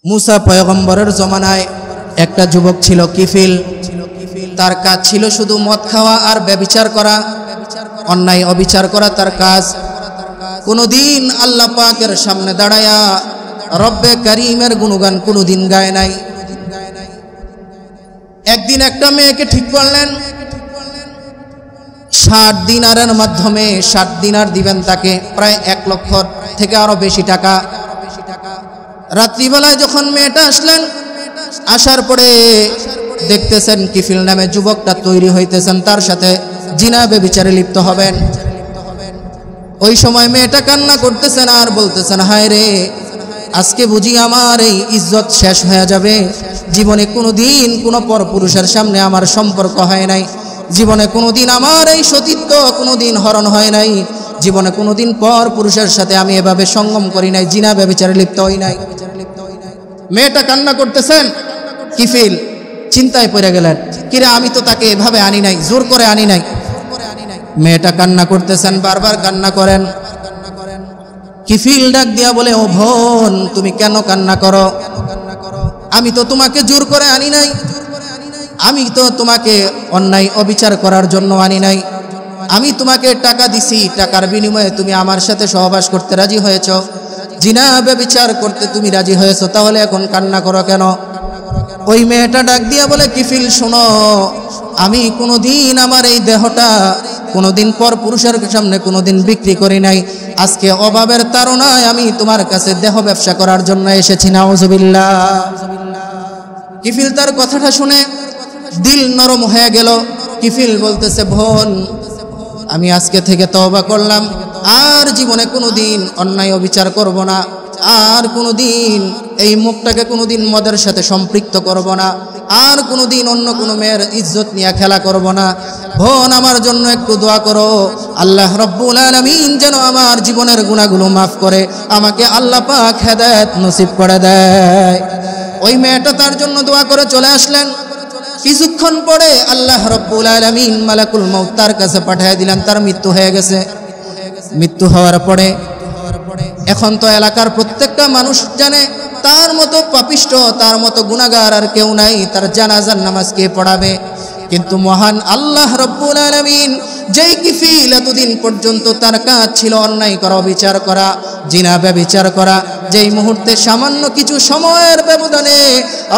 मूसा पयगम्बरेर जमानाय একটা যুবক ছিল কিফিল। তার কাজ ছিল শুধু মদ খাওয়া আর ব্যভিচার করা, অন্যায় অবিচার করা তার কাজ। কোনদিন আল্লাহ পাকের সামনে দাঁড়ায়া রব্বে করিমের গুণগান কোনদিন গায় নাই। একদিন একটা মেয়েকে ঠিক করলেন, 60 দিনারের মাধ্যমে 60 দিনার দিবেন তাকে, প্রায় 1 লক্ষ থেকে আরো বেশি টাকা। রাত্রিবেলায় যখন মেয়েটা আসলেন, আসার পরে দেখতেছেন কিফিল নামে যুবকটা তৈরি হইতেছেন, তার সাথে জিনা ব্যভিচারে লিপ্ত হবেন। ওই সময় মেয়েটা কান্না করতেছেন আর বলতেছেন, হায় রে, আজকে বুঝি আমার এই ইজ্জত শেষ হয়ে যাবে। জীবনে কোনোদিন কোনো পরপুরুষের সামনে আমার সম্পর্ক হয় নাই, জীবনে কোনোদিন আমার এই সতীত্ব কোনোদিন হরণ হয় নাই, জীবনে কোনোদিন পর পুরুষের সাথে আমি এভাবে সঙ্গম করি নাই, জিনা ব্যভিচারে লিপ্ত হই নাই। মেয়েটা কান্না করতেছেন, কিফিল চিন্তায় পড়ে গেলেন, কিরে আমি তো তাকে এভাবে আনি নাই, জোর করে আনি নাই। মেয়েটা কান্না করতেছেন, বারবার কান্না করেন। কিফিল ডাক দিয়া বলে, ও বোন, তুমি কেন কান্না করো? আমি তো তোমাকে জোর করে আনি নাই, আমি তো তোমাকে অন্যায় অবিচার করার জন্য আনি নাই। আমি তোমাকে টাকা দিছি, টাকার বিনিময়ে তুমি আমার সাথে সহবাস করতে রাজি হয়েছ, জিনা ব্যভিচার করতে তুমি রাজি হয়েছ, তাহলে এখন কান্না করো কেন? ওই মেয়েটা ডাক দিয়া বলে, কিফিল শোনো, আমি কোনোদিন আমার এই দেহটা কোনোদিন পর পুরুষের সামনে কোনোদিন বিক্রি করি নাই। আজকে অভাবের তাড়নায় আমি তোমার কাছে দেহ ব্যবসা করার জন্য এসেছি। নাউজুবিল্লাহ। কিফিল তার কথাটা শুনে দিল নরম হয়ে গেল। কিফিল বলতেছে, বোন, আমি আজকে থেকে তওবা করলাম, আর জীবনে কোনোদিন অন্যায় অবিচার করব না, আর কোনোদিন এই মুখটাকে কোনোদিন মদের সাথে সম্পৃক্ত করব না, আর কোনোদিন অন্য কোনো মেয়ের ইজ্জত নিয়ে খেলা করব না। বোন, আমার জন্য একটু দোয়া করো, আল্লাহ রব্বুল আলামিন যেন আমার জীবনের গুনাহগুলো মাফ করে আমাকে আল্লাহ পাক হেদায়েত নসিব করে দেয়। ওই মেয়েটা তার জন্য দোয়া করে চলে আসলেন। কিছুক্ষণ পরে আল্লাহ রব্বুল আলামিন মালাকুল মউত তার কাছে পাঠিয়ে দিলেন, তার মৃত্যু হয়ে গেছে। মৃত্যু হওয়ার পরে এখন তো এলাকার প্রত্যেকটা মানুষ জানে তার মতো পাপিষ্ট, তার মতো গুনাহগার আর কেউ নাই, তার জানাজার নামাজ কে পড়াবে? কিন্তু মহান আল্লাহ রব্বুল আলামিন যেই কিফিল এতদিন পর্যন্ত তার কাজ ছিল অন্যায় করা, বিচার করা, জিনা ব্যভিচার করা, যেই মুহূর্তে সামান্য কিছু সময়ের ব্যবধানে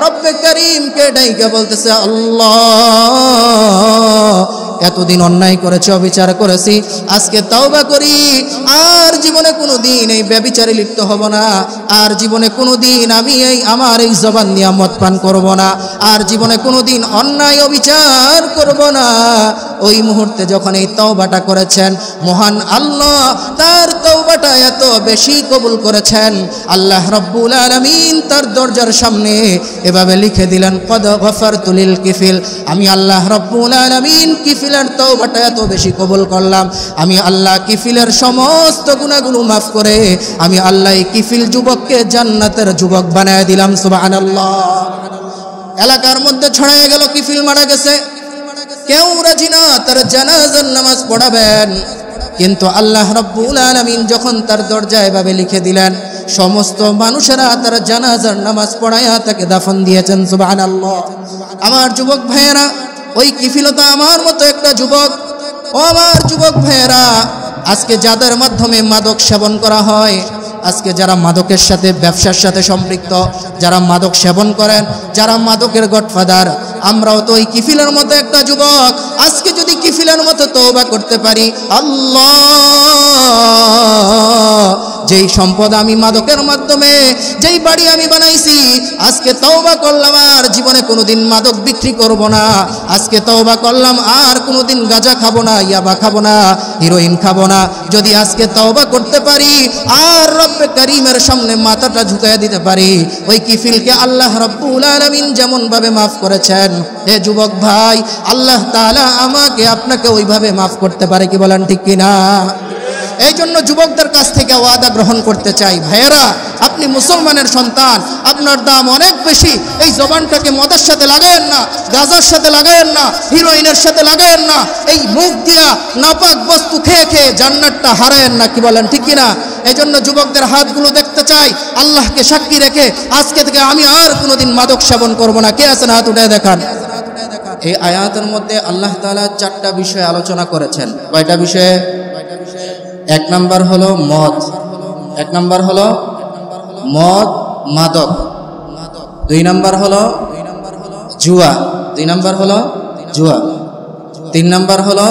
রব্বে করিমকে ডাইকা বলতেছে, আল্লাহ, এতদিন অন্যায় করেছি, অবিচার করেছি, আজকে তওবা করি, আর জীবনে কোনোদিন এই ব্যভিচারে লিপ্ত হব না, আর জীবনে কোনোদিন আমি আমার এই জবান নিয়ে মদ পান করব না, আর জীবনে কোনোদিন অন্যায় অবিচার করব না। ওই মুহূর্তে যখন এই তওবাটা করেছেন, মহান আল্লাহ তার তওবাটা এত বেশি কবুল করেছেন, আল্লাহ রব্বুল আলামিন তার দরজার সামনে এভাবে লিখে দিলেন, কদ গফারতু লিল কিফিল, আমি আল্লাহ রব্বুল আলামিন কিফিলের তওবাটা এত বেশি কবুল করলাম, আমি আল্লাহ কিফিলের সমস্ত গুনাহগুলো মাফ করে আমি আল্লাহ এই কিফিল যুবককে জান্নাতের যুবক বানায় দিলাম। সুবহানাল্লাহ। এলাকার মধ্যে ছড়ায় গেল কিফিল মারা গেছে, কেউ রাজি না তার জানাজার নামাজ পড়াবেন। কিন্তু আল্লাহ রব্বুল আলামিন যখন তার দরজায় এভাবে লিখে দিলেন, সমস্ত মানুষেরা তার জানাজার নামাজ পড়ায়া তাকে দাফন দিয়েছেন। সুবহানাল্লাহ। আমার যুবক ভাইয়েরা, ওই কিফিলতা আমার মতো একটা যুবক। ও আমার যুবক ভাইয়েরা, আজকে যাদের মাধ্যমে মাদক সেবন করা হয়, আজকে যারা মাদকের সাথে, ব্যবসার সাথে সম্পৃক্ত, যারা মাদক সেবন করেন, যারা মাদকের গডফাদার, আমরাও তো ওই কিফিলের মতো একটা যুবক। আজকে যদি কিফিলের মতো তওবা করতে পারি, আল্লাহ, যেই সম্পদ আমি মাদকের মাধ্যমে, যেই বাড়ি আমি বানাইছি, আজকে তওবা করলাম আর জীবনে কোনোদিন মাদক বিক্রি করব না, আজকে তওবা করলাম আর কোনোদিন গাঁজা খাবো না, ইয়াবা খাবো না, হিরোইন খাবো না। যদি আজকে তওবা করতে পারি আর রব্বে করিমের সামনে মাথাটা ঝুঁকাইয়া দিতে পারি, ওই কিফিলকে আল্লাহ রব্বুল আলামিন যেমন ভাবে মাফ করেছেন, হে যুবক ভাই, আল্লাহ তাআলা আমাকে আপনাকে ওইভাবে মাফ করতে পারে। কি বলেন ঠিক কিনা? এই জন্য যুবকদের কাছ থেকে ওয়াদা গ্রহণ করতে চাই, ভাইয়েরা আপনি মুসলমানের সন্তান, আপনার দাম অনেক বেশি। এই জবানটাকে মদের সাথে লাগায়েন না, গাঁজার সাথে লাগায়েন না, হিরোইনের সাথে লাগায়েন না, এই মুখ দিয়া নাপাক বস্তু খেয়ে খেয়ে জান্নাতটা হারায়েন না। কি বলেন, ঠিক কিনা? এই জন্য যুবকদের হাতগুলো দেখতে চাই, আল্লাহকে সাক্ষী রেখে আজকে থেকে আমি আর কোনোদিন মাদক সেবন করব না। কে আছেন হাত উঠে দেখান। এই আয়াতের মধ্যে আল্লাহ তাআলা 4টা বিষয় আলোচনা করেছেন। কয়টা বিষয়ে? 1 নাম্বার হলো মদ, 1 নাম্বার হলো মদ মাদক, 2 নাম্বার হলো জুয়া, 2 নাম্বার হলো জুয়া, 3 নাম্বার হলো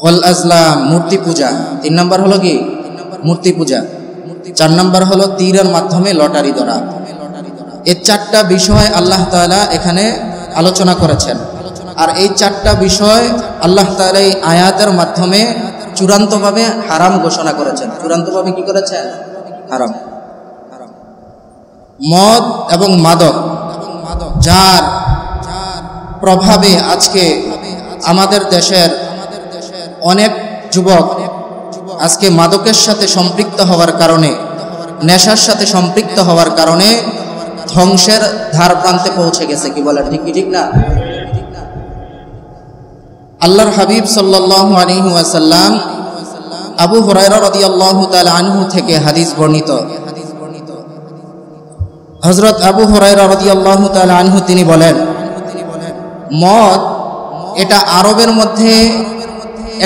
ওয়াল আজলাম মূর্তি পূজা, 3 নাম্বার হলো কি মূর্তি পূজা, 4 নাম্বার হলো তীরের মাধ্যমে লটারি ধরা। এই 4টা বিষয় আল্লাহ তাআলা এখানে আলোচনা করেছেন। আর এই 4টা বিষয় আল্লাহ তাআলা এই আয়াতের মাধ্যমে চূড়ান্তভাবে হারাম ঘোষণা করেছেন। চূড়ান্তভাবে কি করেছেন? হারাম। মদ এবং মাদক, যার প্রভাবে আজকে আমাদের দেশের অনেক যুবক আজকে মাদকের সাথে সম্পৃক্ত হওয়ার কারণে, নেশার সাথে সম্পৃক্ত হওয়ার কারণে ধ্বংসের ধার প্রান্তে পৌঁছে গেছে। কি বলেন, ঠিক কি ঠিক না? আল্লাহর হাবিব সাল্লাল্লাহু আলাইহি ওয়াসাল্লাম আবু হুরায়রা রাদিয়াল্লাহু তাআলা আনহু থেকে হাদিস বর্ণিত। হযরত আবু হুরায়রা রাদিয়াল্লাহু তাআলা আনহু তিনি বলেন, মদ এটা আরবের মধ্যে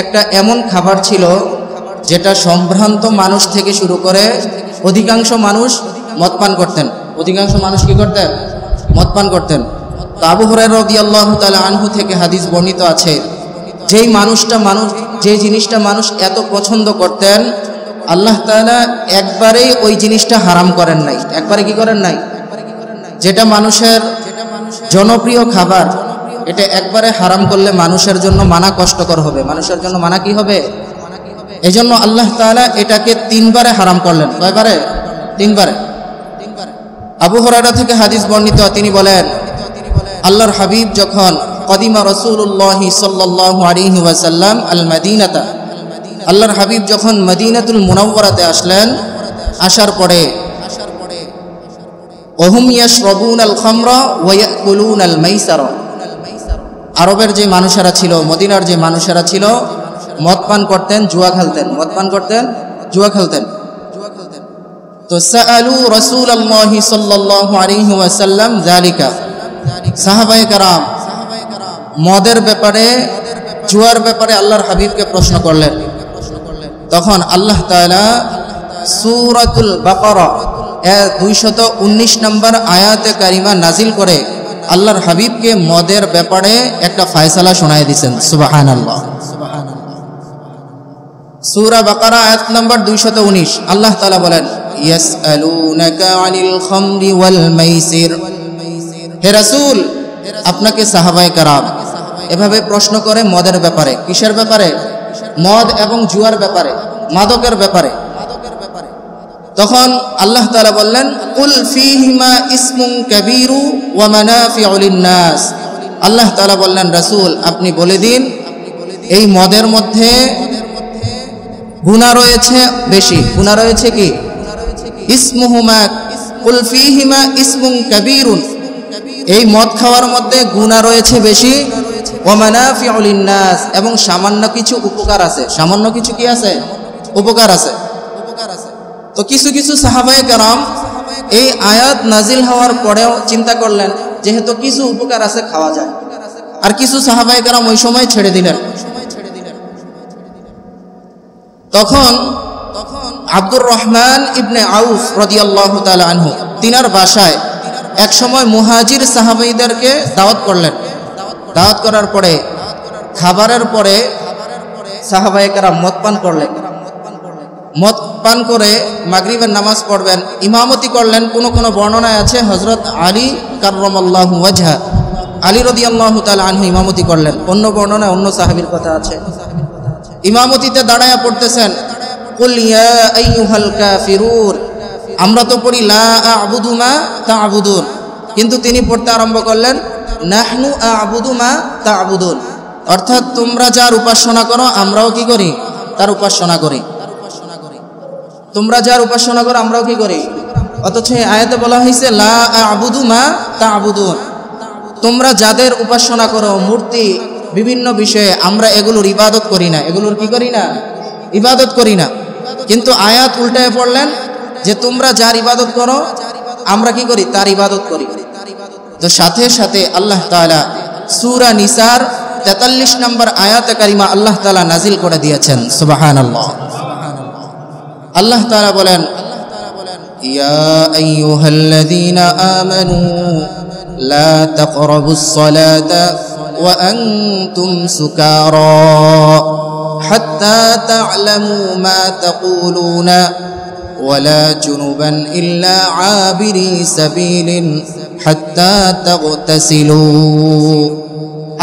একটা এমন খাবার ছিল যেটা সম্ভ্রান্ত মানুষ থেকে শুরু করে অধিকাংশ মানুষ মদ পান করতেন। অধিকাংশ মানুষ কি করতেন? মদ পান করতেন। তো আবু হুরায়রা রাদিয়াল্লাহু তাআলা আনহু থেকে হাদিস বর্ণিত আছে, যে জিনিসটা মানুষ এত পছন্দ করতেন, আল্লাহ তাআলা একবারেই ওই জিনিসটা হারাম করেন নাই। একবারে কি করেন নাই? যেটা মানুষের জনপ্রিয় খাবার, এটা একবারে হারাম করলে মানুষের জন্য মানা কষ্টকর হবে। মানুষের জন্য মানা কি হবে? এজন্য আল্লাহ তাআলা এটাকে 3 বারে হারাম করলেন। কয়বারে? 3 বারে। আবু হুরায়রা থেকে হাদিস বর্ণিত, তিনি বলেন, আল্লাহর হাবিব যখন কদিমা রাসূলুল্লাহ সাল্লাল্লাহু আলাইহি ওয়াসাল্লাম আল মাদিনাতা, আল্লাহর হাবিব যখন মদিনাতুল মুনাওয়ারাতে আসলেন, আসার পরে ওহুম ইয়াশরাবুনাল খামরা ওয়া ইয়াকুলুনাল মাইসারা, আরবের যে মানুষেরা ছিল, মদিনার যে মানুষেরা ছিল, মদ পান করতেন, জুয়া খেলতেন। মদ পান করতেন, জুয়া খেলতেন। তো সাআলু রাসূলুল্লাহ সাল্লাল্লাহু আলাইহি ওয়াসাল্লাম যালিকা, সাহাবায়ে কেরাম মদের ব্যাপারে, জুয়ার ব্যাপারে আল্লাহর হাবিবকে প্রশ্ন করলেন। তখন আল্লাহ তাআলা সূরাতুল বাকারা 219 নম্বর আয়াতে কারিমা নাজিল করে আল্লাহর হাবিবকে মদের ব্যাপারে একটা ফয়সালা শোনায় দিয়েছেন। সুবহানাল্লাহ। সূরা বাকারা আয়াত নম্বর 219, আল্লাহ তাআলা বলেন, ইয়াসআলুনাকা আনিল খামরি ওয়াল মাইসির, হে রাসূল আপনাকে সাহাবায়ে কেরাম এভাবে প্রশ্ন করে মদের ব্যাপারে। কিসের ব্যাপারে? মদ এবং জুয়ার ব্যাপারে, মাদকের ব্যাপারে। তখন আল্লাহ তাআলা বললেন, কুল ফীহিমা ইসমুন কাবীরু ওয়া মানাফিউ লিন-নাস, আল্লাহ তাআলা বললেন, রাসূল আপনি বলে দিন এই মদের মধ্যে গুনাহ রয়েছে বেশি। গুনাহ রয়েছে কি? ইসমুহুমা, কুল ফীহিমা ইসমুন কাবীরুন, এই মদ খাওয়ার মধ্যে গুনাহ রয়েছে বেশি, ওয়া মানাফিউ লিন-নাস, এবং সামান্য কিছু উপকার আছে। সামান্য কিছু কি আছে? উপকার আছে। তো কিছু কিছু সাহাবায়ে কেরাম এই আয়াত নাজিল হওয়ার পরেও চিন্তা করলেন, যেহেতু কিছু উপকার আছে খাওয়া যায়, আর কিছু সাহাবায়ে কেরাম ওই সময় ছেড়ে দিলেন। তখন আব্দুর রহমান ইবনে আউফ রাদিয়াল্লাহু তাআলা আনহু তিনার বাসায় এক সময় মুহাজির সাহাবীদেরকে দাওয়াত করলেন। দাওয়াত করার পরে, খাবারের পরে সাহাবায়ে কেরাম মদ পান করলেন। মদ পান করে মাগরিবের নামাজ পড়বেন, ইমামতি করলেন। কোন বর্ণনায় আছে হযরত আলী কাররামাল্লাহু ওয়াজহা, আলী রাদিয়াল্লাহু তাআলা আনহু ইমামতি করলেন। অন্য বর্ণনায় অন্য সাহাবীর কথা আছে। ইমামতিতে দাঁড়ায়া পড়তেছেন, কুল ইয়া আইয়ুহাল কাফিরুন, আমরা তো পড়ি লা আ'বুদু মা তা'বুদুন, কিন্তু তিনি পড়তে আরম্ভ করলেন নাহনু আ'বুদু মা তা'বুদুন, অর্থাৎ তোমরা যার উপাসনা করো আমরাও কি করি? তার উপাসনা করি। তোমরা যার উপাসনা করো আমরাও কি করি? অথচ এই আয়াতে বলা হয়েছে লা আ'বুদু মা তা'বুদুন, তোমরা যাদের উপাসনা করো মূর্তি বিভিন্ন বিষয়ে, আমরা এগুলোর ইবাদত করি না। এগুলোর কি করি না? ইবাদত করি না। কিন্তু আয়াত উল্টায় পড়লেন যে তোমরা যার ইবাদত করো আমরা কি করি? তার ইবাদত করি। তো সাথে সাথে আল্লাহ তাআলা সূরা নিসার 43 নম্বর আয়াতে কারিমা আল্লাহ তাআলা নাজিল করে দিয়েছেন। সুবহানাল্লাহ। আল্লাহ তাআলা বলেন ইয়া আইয়ুহাল্লাযীনা আমানু লা তাকরাবুস সালাতা ওয়া আনতুম সুকারা হাত্তা তা'লামু মা তাকুলুনা ওয়ালা জুনুবান ইল্লা আবিরি সাবিলিন হাত্তা তাগতাসিলু।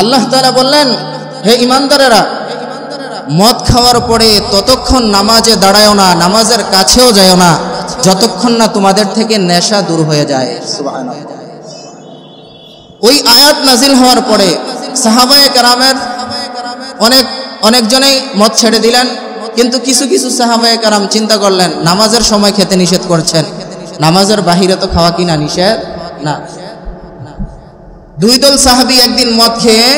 আল্লাহ তাআলা বললেন হে ঈমানদারেরা, মদ খাওয়ার পরে ততক্ষণ নামাজে দাঁড়ায়ও না, নামাজের কাছেও যায়ও না যতক্ষণ না তোমাদের থেকে নেশা দূর হয়ে যায়। সুবহানাল্লাহ। ওই আয়াত নাজিল হওয়ার পরে সাহাবায়ে কেরামের অনেকজনেই মদ ছেড়ে দিলেন, কিন্তু কিছু কিছু সাহাবায়ে কেরাম চিন্তা করলেন নামাজের সময় খেতে নিষেধ করছেন, নামাজের বাহিরে তো খাওয়া কিনা নিষেধ না। দুই দল সাহাবী একদিন মদ খেয়ে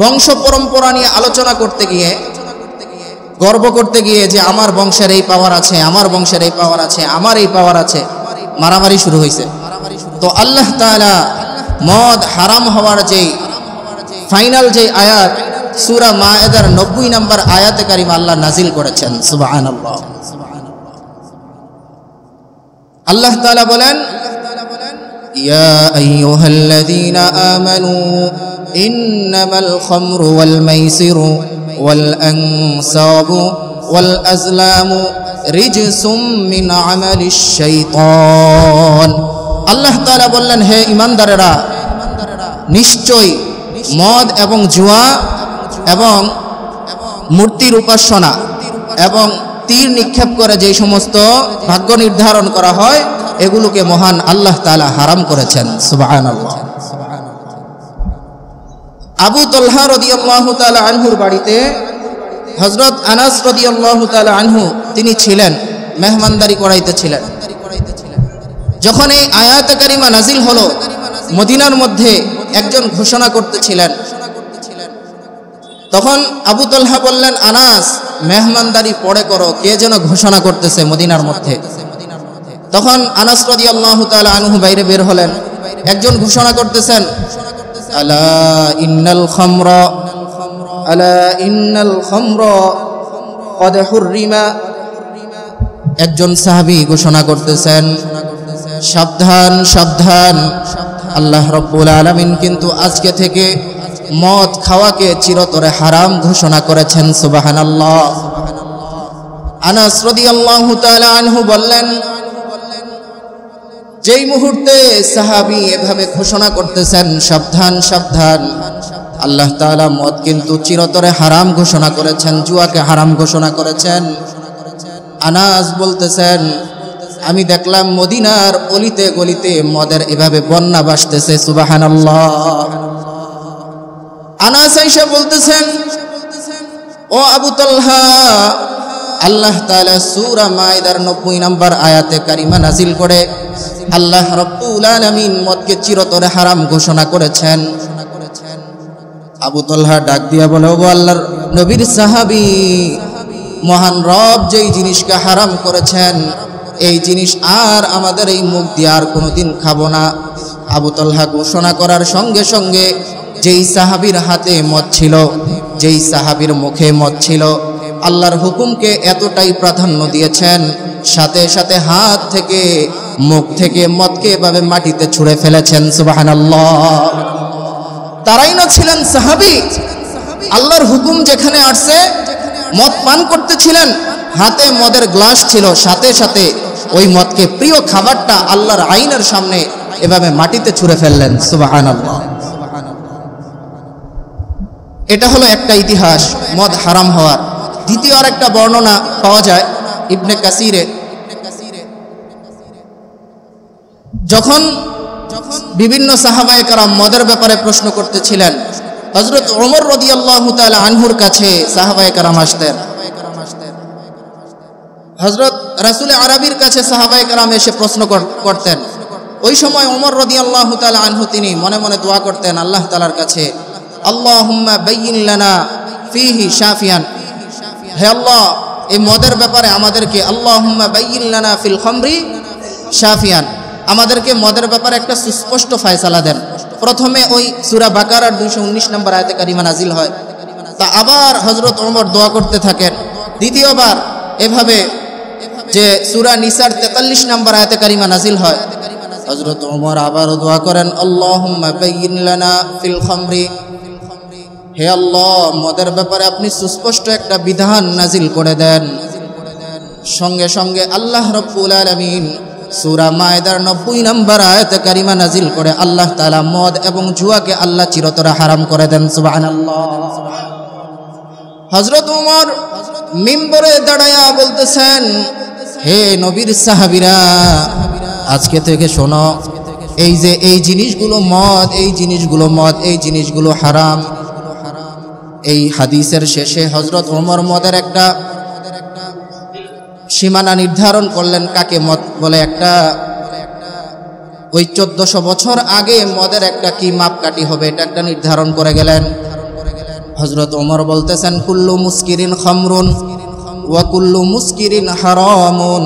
বংশ পরম্পরা নিয়ে আলোচনা করতে গিয়ে, গর্ব করতে গিয়ে যে আমার বংশের এই পাওয়ার আছে, আমার বংশের এই পাওয়ার আছে, আমার এই পাওয়ার আছে, মারামারি শুরু হয়েছে। তো আল্লাহ তাআলা মদ হারাম হওয়ার যেই ফাইনাল যে আয়াত সূরা মায়েদার 90 নম্বর আয়াতে কারিমা আল্লাহ নাজিল করেছেন। সুবহানাল্লাহ। আল্লাহ তাআলা বলেন ইয়া আইয়ুহাল্লাযীনা আমানু ইন্নামাল খামরু ওয়াল মাইসিরু ওয়াল আনসাবু ওয়াল আজলামু রিজসুম মিন আমালিশ শাইতান। আল্লাহ তাআলা বললেন হে ঈমানদারেরা, নিশ্চয় মদ এবং জুয়া এবং মূর্তির উপাসনা এবং তীর নিক্ষেপ করে যে সমস্ত ভাগ্য নির্ধারণ করা হয় এগুলোকে মহান আল্লাহ তাআলা হারাম করেছেন। সুবহানাল্লাহ। আবু তালহা রাদিয়াল্লাহু তাআলা আনহুর বাড়িতে হযরত আনাস রাদিয়াল্লাহু তাআলা আনহু তিনি ছিলেন, মেহমানদারি করাইতেছিলেন। যখন এই আয়াতে কারিমা নাজিল হলো, মদিনার মধ্যে একজন ঘোষণা করতেছিলেন, তখন আবু তালহা বললেন আনাস মেহমানদারি পরে করো, কে যেন ঘোষণা করতেছে মদিনার মধ্যে। তখন আনাস রাদিয়াল্লাহু তাআলা আনহু বাইরে বের হলেন, একজন ঘোষণা করতেছেন আলা ইন্নাল খামরা ক্বাদ হুররিমা। একজন সাহাবী ঘোষণা করতেছেন সাবধান সাবধান, আল্লাহ রাব্বুল আলামিন কিন্তু আজকে থেকে মদ খাওয়াকে চিরতরে হারাম ঘোষণা করেছেন। সুবহানাল্লাহ। আনাস রাদিয়াল্লাহু তাআলা আনহু বললেন যেই মুহূর্তে সাহাবী এভাবে ঘোষণা করতেছেন সাবধান সাবধান, আল্লাহ তাআলা মদ কিন্তু চিরতরে হারাম ঘোষণা করেছেন, জুয়াকে হারাম ঘোষণা করেছেন। আনাস বলতেছেন আমি দেখলাম মদিনার অলিতে গলিতে মদের এভাবে বন্যা ভাসতেছে। সুবহানাল্লাহ। আনাস আয়েশা বলতেছেন ও আবু তালহা, আল্লাহ তাআলা সূরা মায়েদার 90 নম্বর আয়াতে কারিমা নাজিল করে আল্লাহ রাব্বুল আলামিন মদকে চিরতরে হারাম ঘোষণা করেছেন। আবু তালহা ডাক দিয়া বলে ও আল্লাহর নবীর সাহাবী, মহান রব যেই জিনিসকে হারাম করেছেন এই জিনিস আর আমাদের এই মুখ দিয়ে আর কোনোদিন খাবো না। আবু তালহা ঘোষণা করার সঙ্গে সঙ্গে যেই সাহাবীর হাতে মদ ছিল, যেই সাহাবীর মুখে মদ ছিল, আল্লাহর হুকুমকে এতটাই প্রাধান্য দিয়েছেন, সাথে সাথে হাত থেকে মুখ থেকে মদকে এভাবে মাটিতে ছুঁড়ে ফেলেছেন। সুবহানাল্লাহ। তারাই না ছিলেন সাহাবী, আল্লাহর হুকুম যেখানে আসছে মদ পান করতেছিলেন, হাতে মদের গ্লাস ছিল, সাথে সাথে ওই মদকে প্রিয় খাবারটা আল্লাহর আইনের সামনে এভাবে মাটিতে ছুঁড়ে ফেললেন। সুবহানাল্লাহ। এটা হলো একটা ইতিহাস মদ হারাম হওয়ার। দ্বিতীয় আর একটা বর্ণনা পাওয়া যায় ইবনে কাসিরে। যখন বিভিন্ন সাহাবায়ে কেরাম মদের ব্যাপারে প্রশ্ন করতেছিলেন, হযরত ওমর রাদিয়াল্লাহু তাআলা আনহুর কাছে সাহাবায়ে কেরাম আসতেন, হযরত রাসূল আরবির কাছে সাহাবায়ে কেরাম এসে প্রশ্ন করতেন। ওই সময় ওমর রাদিয়াল্লাহু তাআলা আনহু তিনি মনে মনে দোয়া করতেন আল্লাহ তাআলার কাছে, আল্লাহুম্মা বাইয়িন লানা ফীহি শাফিয়ান, হে আল্লাহ এই মদের ব্যাপারে আমাদেরকে, আল্লাহুম্মা বাইয়িন লানা ফিল খামরি শাফিয়ান, আমাদেরকে মদের ব্যাপারে একটা সুস্পষ্ট ফয়সালা দেন। প্রথমে ওই সূরা বাকারার 219 নম্বর আয়াতে কারিমা নাজিল হয়। তা আবার হযরত ওমর দোয়া করতে থাকেন। দ্বিতীয়বার এভাবে যে সূরা নিসার 43 নম্বর আয়াতে কারিমা নাজিল হয়, হযরত ওমর আবারও দোয়া করেন, আল্লাহুম্মা বাইয়িন লানা ফিল খামরি, হে আল্লাহ মদের ব্যাপারে আপনি সুস্পষ্ট একটা বিধান নাজিল করে দেন। সঙ্গে সঙ্গে আল্লাহ রাব্বুল আলামিন সূরা মায়েদার 90 নম্বর আয়াতে কারিমা নাজিল করে আল্লাহ তাআলা মদ এবং জুয়াকে আল্লাহ চিরতরে হারাম করে দেন। সুবহানাল্লাহ। হযরত ওমর মিম্বরে দাঁড়ায়া বলতেছেন, হে নবীর সাহাবীরা, আজকে থেকে শোনো, এই যে এই জিনিসগুলো মদ, এই জিনিসগুলো মদ, এই জিনিসগুলো হারাম। এই হাদিসের শেষে হযরত ওমর মদের একটা সীমানা নির্ধারণ করলেন, কাকে মদ বলে। একটা ওই 1400 বছর আগে মদের একটা কি মাপকাঠি হবে এটা একটা নির্ধারণ করে গেলেন। হযরত ওমর বলতেছেন, কুল্লু মুসকিরিন খামরুন ওয়া কুল্লু মুসকিরিন হারামুন।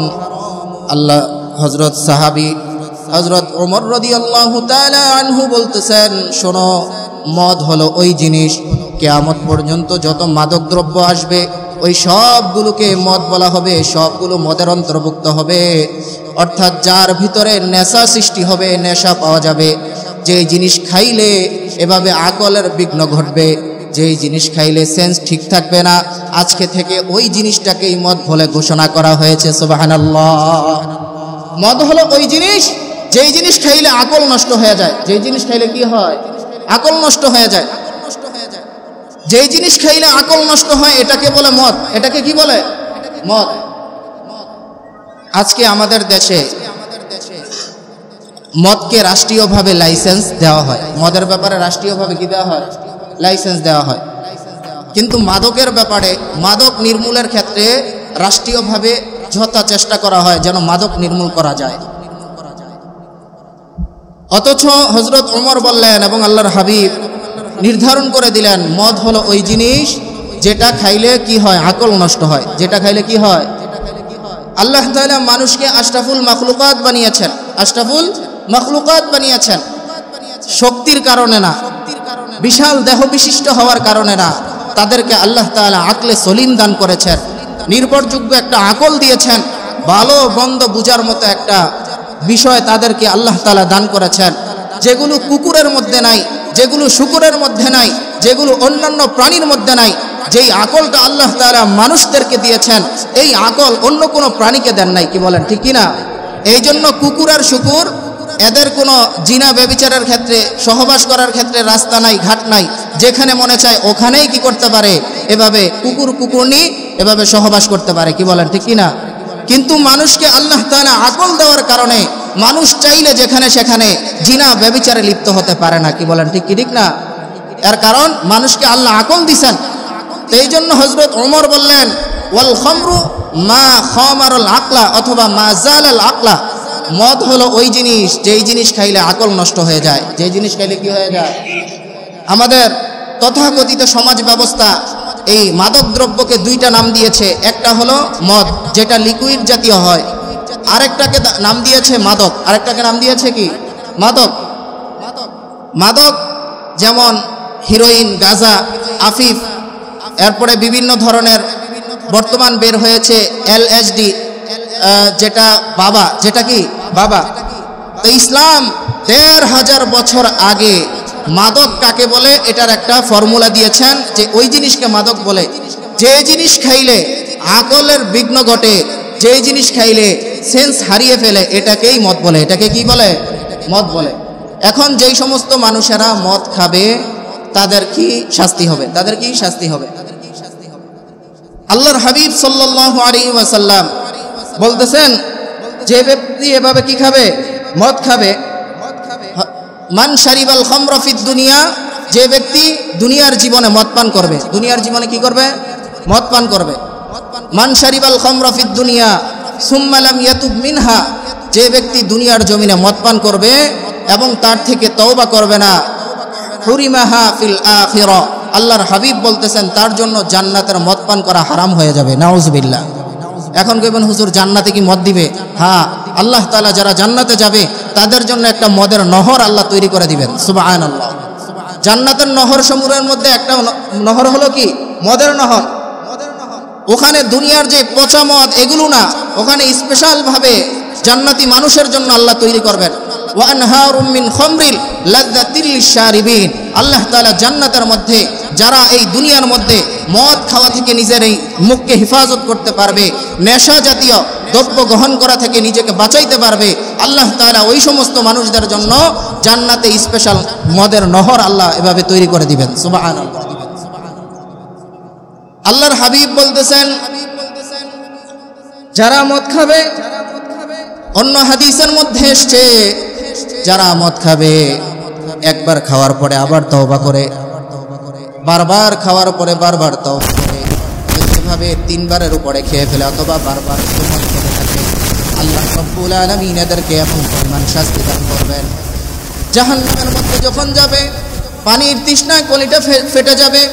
আল্লাহ হযরত সাহাবী হযরত ওমর রাদিয়াল্লাহু তাআলা আনহু বলতেছেন, শোনো, মদ হলো ওই জিনিস, কিয়ামত পর্যন্ত যত মাদক দ্রব্য আসবে ওই সবগুলোকে মদ বলা হবে, সবগুলো মদের অন্তর্ভুক্ত হবে। অর্থাৎ যার ভিতরে নেশা সৃষ্টি হবে, নেশা পাওয়া যাবে, যেই জিনিস খাইলে এভাবে আকলের বিঘ্ন ঘটবে, যেই জিনিস খাইলে সেন্স ঠিক থাকবে না, আজকে থেকে ওই জিনিসটাকেই মদ বলে ঘোষণা করা হয়েছে। সুবহানাল্লাহ। মদ হলো ওই জিনিস, যেই জিনিস খাইলে আকল নষ্ট হয়ে যায়। যেই জিনিস খাইলে কি হয়? আকল নষ্ট হয়ে যায়। যেই জিনিস খাইলে আকল নষ্ট হয় এটাকে বলে মদ। এটাকে কি বলে? মদ। আজকে আমাদের দেশে মদকে রাষ্ট্রীয়ভাবে লাইসেন্স দেওয়া হয়। মদের ব্যাপারে রাষ্ট্রীয়ভাবে কি দেওয়া হয়? লাইসেন্স দেওয়া হয়। কিন্তু মাদকের ব্যাপারে, মাদক নির্মূলের ক্ষেত্রে রাষ্ট্রীয়ভাবে যথা চেষ্টা করা হয় যেন মাদক নির্মূল করা যায়। অথচ হযরত ওমর বললেন এবং আল্লাহর হাবিব নির্ধারণ করে দিলেন, মদ হলো ওই জিনিস যেটা খাইলে কি হয়? আকল নষ্ট হয়। যেটা খাইলে কি হয়? আল্লাহ তাআলা মানুষকে আশরাফুল মাখলুকাত বানিয়েছেন, আশরাফুল মাখলুকাত বানিয়েছেন শক্তির কারণে না, বিশাল দেহ বিশিষ্ট হওয়ার কারণে না। তাদেরকে আল্লাহ তাআলা আকলে সলিম দান করেছেন, নির্ভরযোগ্য একটা আকল দিয়েছেন, ভালো মন্দ বুঝার মতো একটা বিষয় তাদেরকে আল্লাহ তাআলা দান করেছেন, যেগুলো কুকুরের মধ্যে নাই, যেগুলো শুকুরের মধ্যে নাই, যেগুলো অন্যান্য প্রাণীর মধ্যে নাই। যেই আকলটা আল্লাহ তাআলা মানুষদেরকে দিয়েছেন, এই আকল অন্য কোনো প্রাণীকে দেন নাই। কি বলেন, ঠিক কিনা? এই জন্য কুকুর আর শুকুর এদের কোনো জিনা ব্যভিচারের ক্ষেত্রে, সহবাস করার ক্ষেত্রে রাস্তা নাই, ঘাট নাই। যেখানে মনে চায় ওখানেই কি করতে পারে, এভাবে কুকুর কুকুরনি এভাবে সহবাস করতে পারে। কি বলেন, ঠিক কিনা? কিন্তু মানুষকে আল্লাহ তাআলা আকল দেওয়ার কারণে মানুষ চাইলে যেখানে সেখানে জিনা ব্যভিচারে লিপ্ত হতে পারে না। কি বলেন, ঠিক কি ঠিক না? এর কারণ মানুষকে আল্লাহ আকল দিছেন। এই জন্য হযরত ওমর বললেন, ওয়াল খামরু মা খামারুল আকলা অথবা মা জালাল আকলা, মদ হলো ওই জিনিস যেই জিনিস খাইলে আকল নষ্ট হয়ে যায়। যেই জিনিস খাইলে কি হয়ে যায়? আমাদের তথাকথিত সমাজ ব্যবস্থা এই মাদক দ্রব্যকে দুইটা নাম দিয়েছে। একটা হলো মদ, যেটা লিকুইড জাতীয় হয়, আরেকটাকে নাম দিয়েছে মাদক। আরেকটাকে নাম দিয়েছে কি? মাদক। মাদক যেমন হিরোইন, গাঁজা, আফিফ, এরপরে বিভিন্ন ধরনের বর্তমান বের হয়েছে এলএসডি, যেটা বাবা, যেটা কি বাবা। তো ইসলাম ১৫০০ বছর আগে মাদক কাকে বলে এটার একটা ফর্মুলা দিয়েছেন, যে ওই জিনিসকে মাদক বলে যে জিনিস খাইলে আকলের বিঘ্ন ঘটে, যে জিনিস খাইলে সেন্স হারিয়ে ফেলে, এটাকেই মদ বলে। এটাকে কি বলে? মদ বলে। এখন যেই সমস্ত মানুষেরা মদ খাবে তাদের কি শাস্তি হবে? তাদের কি শাস্তি হবে? আল্লাহর হাবিব সাল্লাল্লাহু আলাইহি ওয়াসাল্লাম বলতেছেন, যে ব্যক্তি এভাবে কি খাবে? মদ খাবে। মান শারিবাল খামরা ফিদ দুনিয়া, যে ব্যক্তি দুনিয়ার জীবনে মদ পান করবে, দুনিয়ার জীবনে কি করবে? মদ পান করবে। মান শারিবাল খামরা ফিদ দুনিয়া সুম্মা লাম ইয়াতুব মিনহা, যে ব্যক্তি দুনিয়ার জমিনে মদ পান করবে এবং তার থেকে তওবা করবে না, হুরিমাহা ফিল আখিরা, আল্লাহর হাবিব বলতেছেন তার জন্য জান্নাতের মদ পান করা হারাম হয়ে যাবে। নাউজুবিল্লাহ। এখন কইবেন হুজুর জান্নাতে কি মদ দিবে? হ্যাঁ, আল্লাহ তাআলা যারা জান্নাতে যাবে তাদের জন্য একটা মদের নহর আল্লাহ তৈরি করে দিবেন। সুবহানাল্লাহ। জান্নাতের নহর সমূহের মধ্যে একটা নহর হলো কি? মদের নহর। ওখানে দুনিয়ার যে পচা মদ এগুলো না, ওখানে স্পেশাল ভাবে জান্নাতি মানুষের জন্য আল্লাহ তৈরি করবেন। ওয়া আনহারুম মিন খামরিল লাযযাতিল লিশারিবিন, আল্লাহ তাআলা জান্নাতের মধ্যে যারা এই দুনিয়ার মধ্যে মদ খাওয়া থেকে নিজের এই মুখকে হেফাজত করতে পারবে, নেশা জাতীয় দ্রব্য গ্রহণ করা থেকে নিজেকে বাঁচাইতে পারবে, আল্লাহ তাআলা ওই সমস্ত মানুষদের জন্য জান্নাতে স্পেশাল মদের নহর আল্লাহ এভাবে তৈরি করে দিবেন। সুবহানাল্লাহ। আল্লাহর হাবিব বলতেছেন যারা মদ খাবে, অন্য হাদিসের মধ্যে এসছে যারা মদ খাবে একবার খাওয়ার পরে আবার তওবা করে, বারবার খাওয়ার পরে বারবার তওবা করে, যেভাবে তিনবারের উপরে খেয়ে ফেলে অথবা বারবার মদ খেতে থাকে, আল্লাহ রাব্বুল আলামিন এদেরকে এমন পরিমাণ শাস্তি দান করবেন, জাহান্নামের মধ্যে যখন যাবে পানির তৃষ্ণায় কলিটা ফেটে যাবে।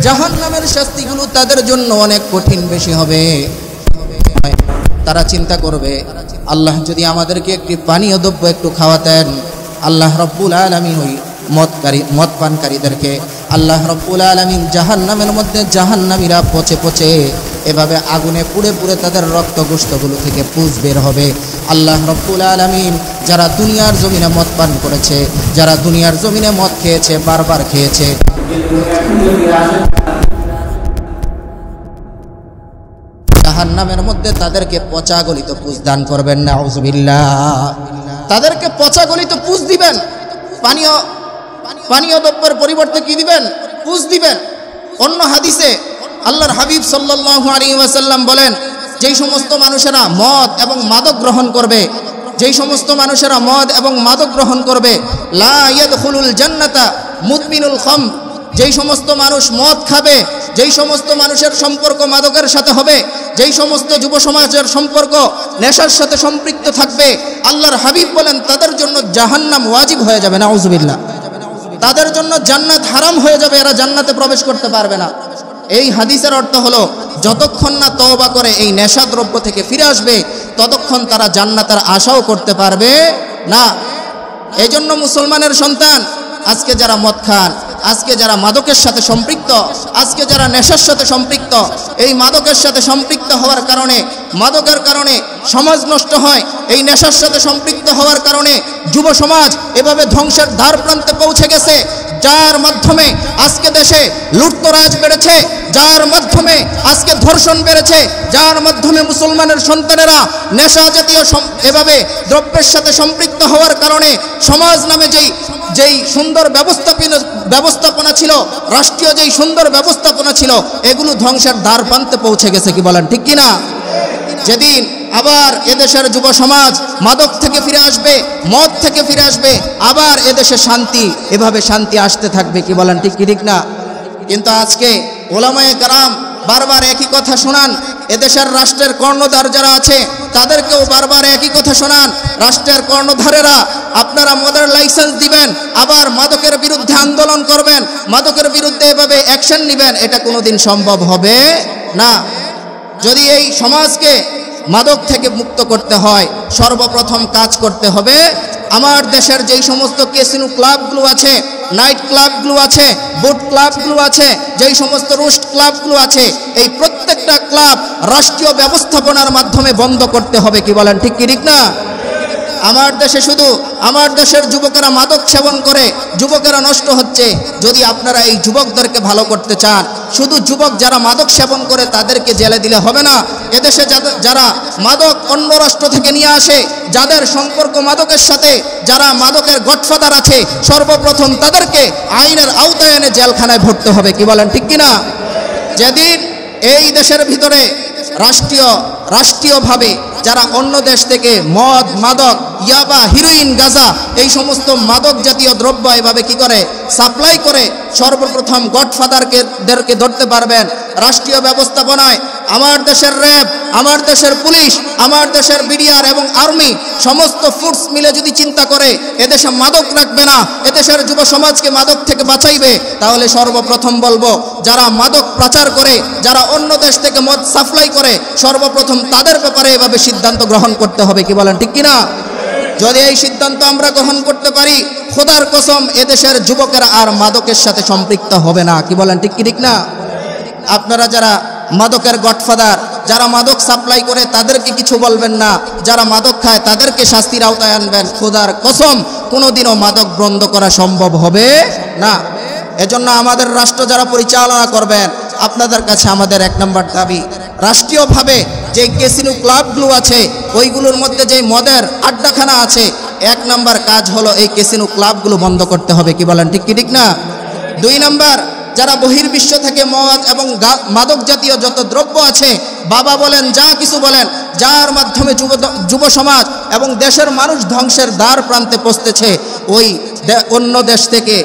জাহান্নামের শাস্তিগুলো তাদের জন্য অনেক কঠিন বেশি হবে। তারা চিন্তা করবে আল্লাহ যদি আমাদেরকে একটি পানীয় দ্রব্য একটু খাওয়াতেন। আল্লাহ রাব্বুল আলামিন ওই মদ পানকারীদেরকে আল্লাহ রাব্বুল আলামিন জাহান্নামের মধ্যে জাহান্নামীরা পচে পচে এভাবে আগুনে পুড়ে পুড়ে তাদের রক্ত গোশতগুলো থেকে পুঁজ বের হবে। আল্লাহ রাব্বুল আলামিন যারা দুনিয়ার জমিনে মদ পান করেছে, যারা দুনিয়ার জমিনে মদ খেয়েছে, বারবার খেয়েছে, জাহান্নামের মধ্যে তাদেরকে পচা গলিত পুঁজ দান করবেন। নাউজুবিল্লাহ। তাদেরকে পচা গলিত পুঁজ দিবেন। পানীয় দ্রব্যের পরিবর্তে কি দিবেন? পুঁজ দিবেন। অন্য হাদিসে আল্লাহর হাবিব সাল্লাল্লাহু আলাইহি ওয়াসাল্লাম বলেন যেই সমস্ত মানুষেরা মদ এবং মাদক গ্রহণ করবে, যেই সমস্ত মানুষেরা মদ এবং মাদক গ্রহণ করবে, লা ইয়াদখুলুল জান্নাতা মুদমিনুল খামর, যেই সমস্ত মানুষ মদ খাবে, যেই সমস্ত মানুষের সম্পর্ক মাদকের সাথে হবে, যেই সমস্ত যুব সমাজের সম্পর্ক নেশার সাথে সম্পৃক্ত থাকবে, আল্লাহর হাবিব বলেন তাদের জন্য জাহান্নাম ওয়াজিব হয়ে যাবে। নাউজুবিল্লাহ। তাদের জন্য জান্নাত হারাম হয়ে যাবে, এরা জান্নাতে প্রবেশ করতে পারবে না। এই হাদিসের অর্থ হলো যতক্ষণ না তওবা করে এই নেশা দ্রব্য থেকে ফিরে আসবে ততক্ষণ তারা জান্নাতের আশাও করতে পারবে না। এই জন্য মুসলমানের সন্তান আজকে যারা মদ খান, আজকে যারা মাদকের সাথে সম্পৃক্ত, আজকে যারা নেশার সাথে সম্পৃক্ত, এই মাদকের সাথে সম্পৃক্ত হওয়ার কারণে, মাদকের কারণে সমাজ নষ্ট হয়, এই নেশার সাথে সম্পৃক্ত হওয়ার কারণে যুব সমাজ এভাবে ধ্বংসের ধার প্রান্তে পৌঁছে গেছে, যার মাধ্যমে আজকে দেশে লুটতরাজ বেড়েছে, যার মাধ্যমে আজকে ধর্ষণ বেড়েছে, যার মাধ্যমে মুসলমানের সন্তানেরা নেশা জাতীয় এভাবে দ্রব্যের সাথে সম্পৃক্ত হওয়ার কারণে সমাজ নামে যেই সুন্দর ব্যবস্থাপনা ছিল, রাষ্ট্রীয় যেই সুন্দর ব্যবস্থাপনা ছিল, এগুলো ধ্বংসের দ্বার প্রান্তে পৌঁছে গেছে। কি বলেন ঠিক কিনা? যেদিন আবার এদেশের যুব সমাজ মাদক থেকে ফিরে আসবে, মদ থেকে ফিরে আসবে, আবার এদেশে শান্তি, এভাবে শান্তি আসতে থাকবে। কি বলেন ঠিক কি ঠিক না? কিন্তু আজকে ওলামায়ে কেরাম বারবার একই কথা শোনান, এদেশের রাষ্ট্রের কর্ণধার যারা আছে তাদেরকেও বারবার একই কথা শোনান, রাষ্ট্রের কর্ণধারেরা আপনারা মদের লাইসেন্স দিবেন, আবার মাদকের বিরুদ্ধে আন্দোলন করবেন, মাদকের বিরুদ্ধে এভাবে অ্যাকশন নেবেন, এটা কোনোদিন সম্ভব হবে না। যদি এই সমাজকে মাদক থেকে মুক্ত করতে হয়, সর্বপ্রথম কাজ করতে হবে আমার দেশের যেই সমস্ত ক্যাসিনো ক্লাবগুলো আছে, নাইট ক্লাবগুলো আছে, বুট ক্লাবগুলো আছে, যেই সমস্ত রুস্ট ক্লাবগুলো আছে, এই প্রত্যেকটা ক্লাব রাষ্ট্রীয় ব্যবস্থাপনার মাধ্যমে বন্ধ করতে হবে। কি বলেন ঠিক কি ঠিক না? আমার দেশে শুধু আমার দেশের যুবকেরা মাদক সেবন করে, যুবকেরা নষ্ট হচ্ছে। যদি আপনারা এই যুবকদেরকে ভালো করতে চান, শুধু যুবক যারা মাদক সেবন করে তাদেরকে জেলে দিলে হবে না। এদেশে যারা মাদক অন্য রাষ্ট্র থেকে নিয়ে আসে, যাদের সম্পর্ক মাদকের সাথে, যারা মাদকের গডফাদার আছে, সর্বপ্রথম তাদেরকে আইনের আওতায় এনে জেলখানায় ভরতে হবে। কি বলেন ঠিক কিনা? যেদিন এই দেশের ভিতরে রাষ্ট্রীয়ভাবে যারা অন্য দেশ থেকে মদ, মাদক, ইয়াবা, হিরোইন, গাঁজা এই সমস্ত মাদক জাতীয় দ্রব্য এভাবে কি করে সাপ্লাই করে, সর্বপ্রথম গডফাদারদেরকে ধরতে পারবেন। রাষ্ট্রীয় ব্যবস্থাপনায় আমার দেশের র্যাব, আমার দেশের পুলিশ, আমার দেশের বিডিআর এবং আর্মি সমস্ত ফোর্স মিলে যদি চিন্তা করে এদেশে মাদক রাখবে না, এদেশের যুব সমাজকে মাদক থেকে বাঁচাইবে, তাহলে সর্বপ্রথম বলবো যারা মাদক পাচার করে, যারা অন্য দেশ থেকে মদ সাপ্লাই করে, সর্বপ্রথম তাদের ব্যাপারে এভাবে সিদ্ধান্ত গ্রহণ করতে হবে। কি বলেন, ঠিক কিনা? যদি এই সিদ্ধান্ত আমরা গ্রহণ করতে পারি, খোদার কসম এদেশের যুবকেরা আর মাদকের সাথে সম্পৃক্ত হবে না। কি বলেন, ঠিক কি ঠিক না? আপনারা যারা মাদকের গডফাদার, যারা মাদক সাপ্লাই করে তাদেরকে কিছু বলবেন না, যারা মাদক খায় তাদেরকে শাস্তির আওতায় আনবেন। খোদার কসম কোনোদিনও মাদক বন্ধ করা সম্ভব হবে না। এজন্য আমাদের রাষ্ট্র যারা পরিচালনা করবেন, আপনাদের কাছে আমাদের এক নম্বর দাবি, রাষ্ট্রীয়ভাবে যে ক্যাসিনো ক্লাবগুলো আছে ওইগুলোর মধ্যে যে মদের আড্ডাখানা আছে, এক নম্বর কাজ হলো এই ক্যাসিনো ক্লাবগুলো বন্ধ করতে হবে। কি বলেন, ঠিক কি ঠিক না? 2 নম্বর, যারা বহির্বিশ্ব থেকে মদ এবং মাদক জাতীয় যত দ্রব্য আছে, বাবা বলেন যা কিছু বলেন, যার মাধ্যমে যুব সমাজ এবং দেশের মানুষ ধ্বংসের দ্বার প্রান্তে পৌঁছেছে, ওই অন্য দেশ থেকে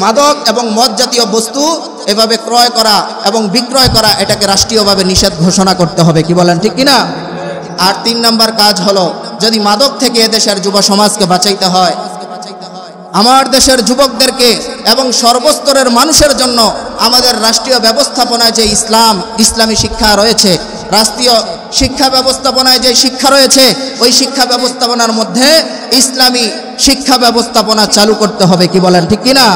মাদক এবং মদ জাতীয় বস্তু এভাবে ক্রয় করা এবং বিক্রয় করা, এটাকে রাষ্ট্রীয়ভাবে নিষেধ ঘোষণা করতে হবে। কি বলেন, ঠিক কিনা? আর 3 নম্বর কাজ হলো, যদি মাদক থেকে এদেশের যুব সমাজকে বাঁচাইতে হয়, আমার দেশের যুবকদেরকে এবং সর্বস্তরের মানুষের জন্য আমাদের রাষ্ট্রীয় ব্যবস্থাপনায় যে ইসলামী শিক্ষা রয়েছে, রাষ্ট্রীয় শিক্ষা ব্যবস্থাপনায় যে শিক্ষা রয়েছে, ওই শিক্ষা ব্যবস্থাপনার মধ্যে ইসলামী শিক্ষা ব্যবস্থাপনা চালু করতে হবে। কি বলেন, ঠিক কিনা?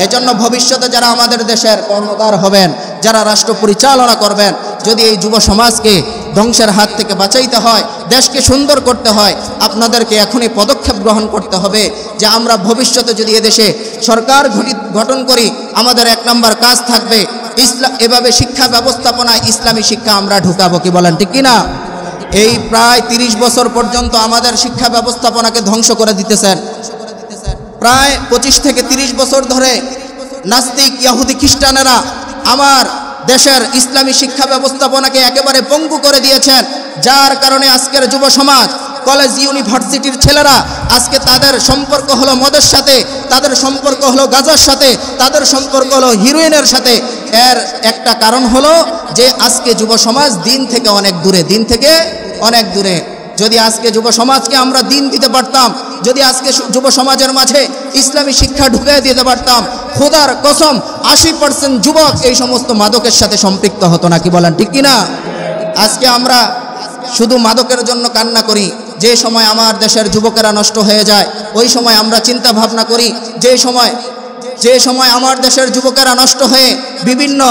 এজন্য ভবিষ্যতে যারা আমাদের দেশের কর্ণধার হবেন, যারা রাষ্ট্র পরিচালনা করবেন, যদি এই যুব সমাজকে ধ্বংসের হাত থেকে বাঁচাইতে হয়, দেশকে সুন্দর করতে হয়, আপনাদেরকে এখনই পদক্ষেপ গ্রহণ করতে হবে যে আমরা ভবিষ্যতে যদি এদেশে সরকার গঠন করি, আমাদের 1 নম্বর কাজ থাকবে এভাবে শিক্ষা ব্যবস্থাপনায় ইসলামী শিক্ষা আমরা ঢুকাবো। কি বলেন, ঠিক কিনা? এই প্রায় 30 বছর পর্যন্ত আমাদের শিক্ষা ব্যবস্থাপনাকে ধ্বংস করে দিতেছেন। প্রায় 25 থেকে 30 বছর ধরে নাস্তিক, ইহুদি, খ্রিস্টানেরা আমার দেশের ইসলামী শিক্ষা ব্যবস্থাপনাকে একেবারে পঙ্গু করে দিয়েছেন, যার কারণে আজকের যুব সমাজ, কলেজ, ইউনিভার্সিটির ছেলেরা আজকে তাদের সম্পর্ক হলো মদের সাথে, তাদের সম্পর্ক হলো গাঁজার সাথে, তাদের সম্পর্ক হলো হিরোইনের সাথে। এর একটা কারণ হলো যে আজকে যুব সমাজ দিন থেকে অনেক দূরে। যদি আজকে যুব সমাজকে আমরা দিন দিতে পারতাম, যদি আজকে যুব সমাজের মাঝে ইসলামী শিক্ষা ঢুকিয়ে দিতে পারতাম, খোদার কসম 80% যুবক এই সমস্ত মাদকের সাথে সম্পৃক্ত হতো না। কি বলেন, ঠিক কিনা? আজকে আমরা শুধু মাদকের জন্য কান্না করি, যে সময় আমার দেশের যুবকেরা নষ্ট হয়ে যায়, ওই সময় আমরা চিন্তা ভাবনা করি, যে সময় আমার দেশের যুবকেরা নষ্ট হয়ে বিভিন্ন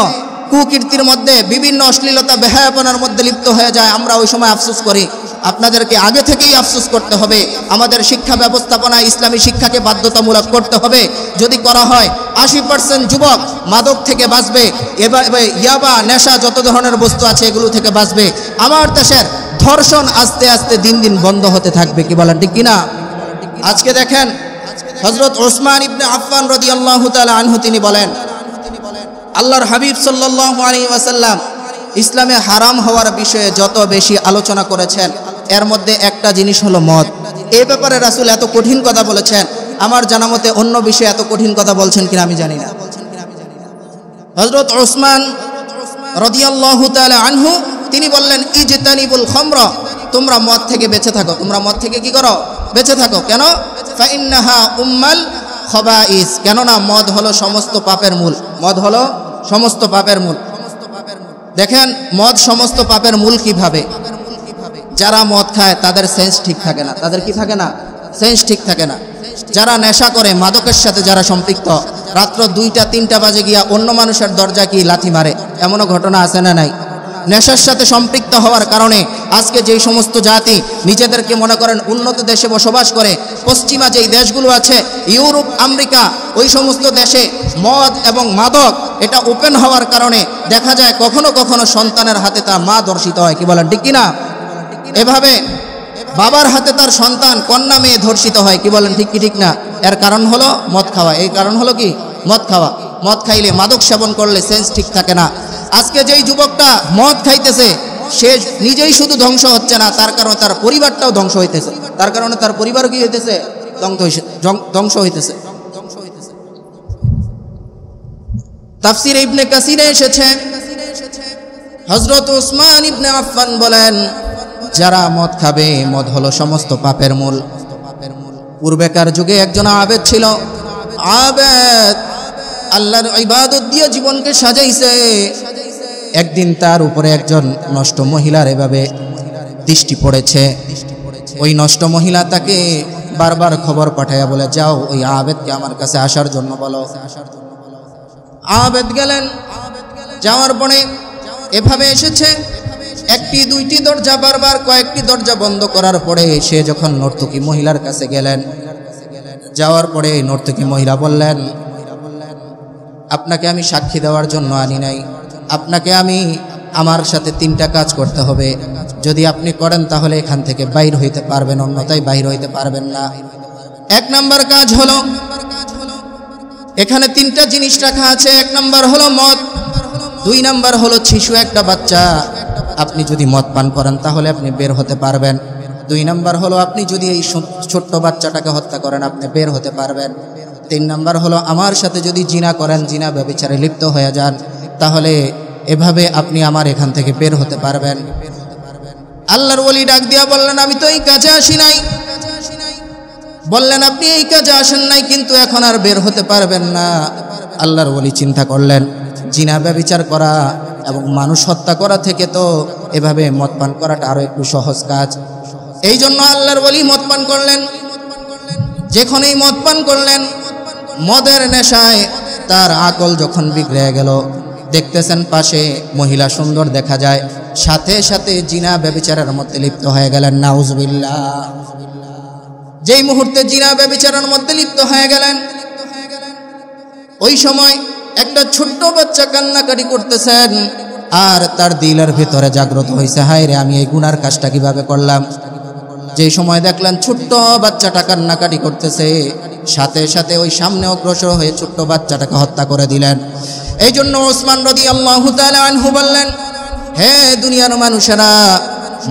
কুকীর্তির মধ্যে, বিভিন্ন অশ্লীলতা, বেহায়াপনার মধ্যে লিপ্ত হয়ে যায়, আমরা ওই সময় আফসোস করি। আপনাদেরকে আগে থেকেই আফসোস করতে হবে, আমাদের শিক্ষা ব্যবস্থাপনায় ইসলামী শিক্ষাকে বাধ্যতামূলক করতে হবে। যদি করা হয় 80% যুবক মাদক থেকে বাঁচবে, এবার ইয়াবা, নেশা, যত ধরনের বস্তু আছে এগুলো থেকে বাঁচবে। আমার দেশের ধর্ষণ আস্তে আস্তে দিন দিন বন্ধ হতে থাকবে। কি বলেন, ঠিক কিনা? আজকে দেখেন হযরত ওসমান ইবনে আফফান রাদিয়াল্লাহু তাআলা আনহু তিনি বলেন, আল্লাহর হাবিব সাল্লাল্লাহু আলাইহি ওয়াসাল্লাম ইসলামে হারাম হওয়ার বিষয়ে যত বেশি আলোচনা করেছেন, এর মধ্যে একটা জিনিস হলো মদ। এই ব্যাপারে রাসূল এত কঠিন কথা বলেছেন, আমার জানা মতে অন্য বিষয়ে এত কঠিন কথা বলছেন কিনা আমি জানি না। হযরত ওসমান রাদিয়াল্লাহু তাআলা আনহু তিনি বললেন, ইজতানিবুল খামরা, তোমরা মদ থেকে বেঁচে থাকো। তোমরা মদ থেকে কি করো? বেঁচে থাকো। কেন? ফাইন্নাহা উম্মাল খাবাইস, কেননা মদ হলো সমস্ত পাপের মূল। মদ হলো সমস্ত পাপের মূল। দেখেন মদ সমস্ত পাপের মূল কিভাবে? যারা মদ খায় তাদের সেন্স ঠিক থাকে না। তাদের কি থাকে না? সেন্স ঠিক থাকে না। যারা নেশা করে, মাদকের সাথে যারা সম্পৃক্ত, রাত্র 2টা-3টা বাজে গিয়া অন্য মানুষের দরজা কি লাথি মারে, এমনও ঘটনা আছে না নাই? নেশার সাথে সম্পৃক্ত হওয়ার কারণে আজকে যেই সমস্ত জাতি নিজেদেরকে মনে করেন উন্নত দেশে বসবাস করে, পশ্চিমা যেই দেশগুলো আছে, ইউরোপ, আমেরিকা, ওই সমস্ত দেশে মদ এবং মাদক এটা ওপেন হওয়ার কারণে দেখা যায় কখনো কখনো সন্তানের হাতে তার মা ধর্ষিত হয়। কি বলেন, ঠিক কিনা? এভাবে বাবার হাতে তার সন্তান, কন্যা মেয়ে ধর্ষিত হয়। কি বলেন, ঠিক কি ঠিক না? এর কারণ হলো মদ খাওয়া। এই কারণ হলো কি? মদ খাওয়া। মদ খাইলে, মাদক সেবন করলে সেন্স ঠিক থাকে না। আজকে যেই যুবকটা মদ খাইতেছে, সে নিজেই শুধু ধ্বংস হচ্ছে না, তার কারণে তার পরিবারটাও ধ্বংস হইতেছে, তার কারণে তার পরিবার কি হইতেছে, ধ্বংস হইতেছে। তাফসীরে ইবনে কাসিরে এসেছে, হযরত উসমান ইবনে আফফান বলেন, যারা মদ খাবে, মদ হলো সমস্ত পাপের মূল। পূর্বেকার যুগে একজন আবেদ ছিল, আবেদ আল্লাহর ইবাদত দিয়ে জীবনকে সাজাইছে। একদিন তার উপরে একজন নষ্ট মহিলার এভাবে দৃষ্টি পড়েছে। ওই নষ্ট মহিলা তাকে বারবার খবর পাঠাইয়া বলে, যাও ওই আবেদকে আমার কাছে আসার জন্য বলো। আবেদ গেলেন, যাওয়ার পরে এভাবে এসেছে, একটি দুইটি দরজা বারবার কয়েকটি দরজা বন্ধ করার পরে সে যখন নর্তকী মহিলার কাছে গেলেন, যাওয়ার পরে নর্তকী মহিলা বললেন, আপনাকে আমি সাক্ষী দেওয়ার জন্য আনি নাই, আপনাকে আমার সাথে 3টা কাজ করতে হবে। যদি আপনি করেন তাহলে এখান থেকে বাইর হইতে পারবেন, অন্যথায় বাইর হইতে পারবেন না। 1 নম্বর কাজ হলো, এখানে 3টা জিনিস রাখা আছে। 1 নম্বর হলো মদ, 2 নম্বর হলো শিশু একটা বাচ্চা। আপনি যদি মদ পান করেন তাহলে আপনি বের হতে পারবেন। 2 নম্বর হলো আপনি যদি এই ছোট্ট বাচ্চাটাকে হত্যা করেন আপনি বের হতে পারবেন। 3 নম্বর হলো আমার সাথে যদি জিনা করেন, জিনা ব্যভিচারে লিপ্ত হয়ে যান, তাহলে এভাবে আপনি আমার এখান থেকে বের হতে পারবেন। আল্লাহর ওলি ডাক দিয়া বললেন, আমি তো এই কাজে আসি নাই। বললেন, আপনি এই কাজে আসেন নাই, কিন্তু এখন আর বের হতে পারবেন না। আল্লাহর ওলি চিন্তা করলেন, জিনা ব্যভিচার করা এবং মানুষ হত্যা করা থেকে তো এভাবে মদ পান করাটা আরো একটু সহজ কাজ। এই জন্য আল্লাহর ওলি মদ পান করলেন। যখন এই মদ পান করলেন, মদের নেশায় তার আকল যখন বিগড়ে গেল, দেখতেছেন পাশে মহিলা সুন্দর দেখা যায়, সাথে সাথে জিনা ব্যভিচারের মধ্যে লিপ্ত হয়ে গেলেন। নাউজুবিল্লাহ। যেই মুহূর্তে জিনা ব্যভিচারের মধ্যে লিপ্ত হয়ে গেলেন, ওই সময় একটা ছোট্ট বাচ্চা কান্নাকাটি করতেছেন, আর তার দিলের ভিতরে জাগ্রত হয়েছে, হায় রে আমি এই গুনার কাজটা কিভাবে করলাম। যেই সময় দেখলেন ছোট্ট বাচ্চাটা কান্নাকাটি করতেছে, সাথে সাথে ওই সামনে অগ্রসর হয়ে ছোট্ট বাচ্চাটাকে হত্যা করে দিলেন। এই জন্য ওসমান রাদিয়াল্লাহু তাআলা আনহু বললেন, হে দুনিয়ার মানুষেরা,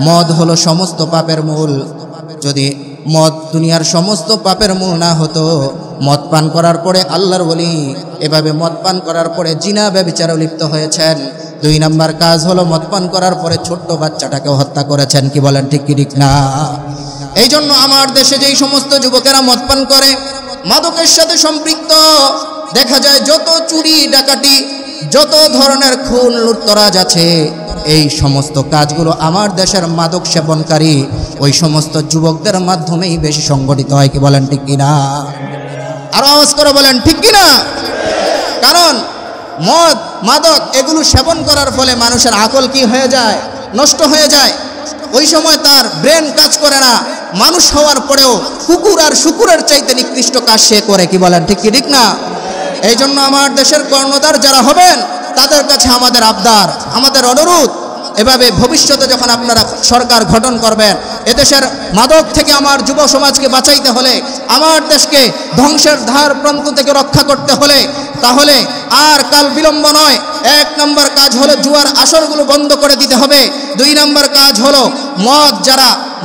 মদ হলো সমস্ত পাপের মূল। যদি মদ দুনিয়ার সমস্ত পাপের মূল না হতো, মদ পান করার পরে আল্লাহর ওলি এভাবে মদ পান করার পরে জিনা ব্যভিচারে লিপ্ত হয়েছেন। 2 নম্বর কাজ হলো মদ পান করার পরে ছোট্ট বাচ্চাটাকে হত্যা করেছেন। কি বলেন, ঠিক কি ঠিক না? এই জন্য আমার দেশে যেই সমস্ত যুবকেরা মদ পান করে, মাদকের সাথে সম্পৃক্ত, দেখা যায় যত চুরি ডাকাতি, যত ধরনের খুন লুটতরাজ আছে, এই সমস্ত কাজগুলো আমার দেশের মাদক সেবনকারী ওই সমস্ত যুবকদের মাধ্যমেই বেশি সংগঠিত হয়। কি বলেন, ঠিক কিনা? আর আওয়াজ করে বলেন, ঠিক কিনা? কারণ মদ মাদক এগুলো সেবন করার ফলে মানুষের আকল কি হয়ে যায়, নষ্ট হয়ে যায়। ওই সময় তার ব্রেন কাজ করে না। মানুষ হওয়ার পরেও কুকুর আর শুকুরের চাইতে নিকৃষ্ট কাজ সে করে। কি বলেন, ঠিক কি ঠিক না? এই জন্য আমার দেশের কর্ণধার যারা হবেন তাদের কাছে আমাদের আবদার, আমাদের অনুরোধ, এভাবে ভবিষ্যতে যখন আপনারা সরকার গঠন করবেন, এদেশের মাদক থেকে আমার যুব সমাজকে বাঁচাইতে হলে, আমার দেশকে ধ্বংসের ধার প্রান্ত থেকে রক্ষা করতে হলে, তাহলে আর কাল বিলম্ব নয়। 1 নম্বর কাজ হলো জুয়ার আসরগুলো বন্ধ করে দিতে হবে। 2 নম্বর কাজ হলো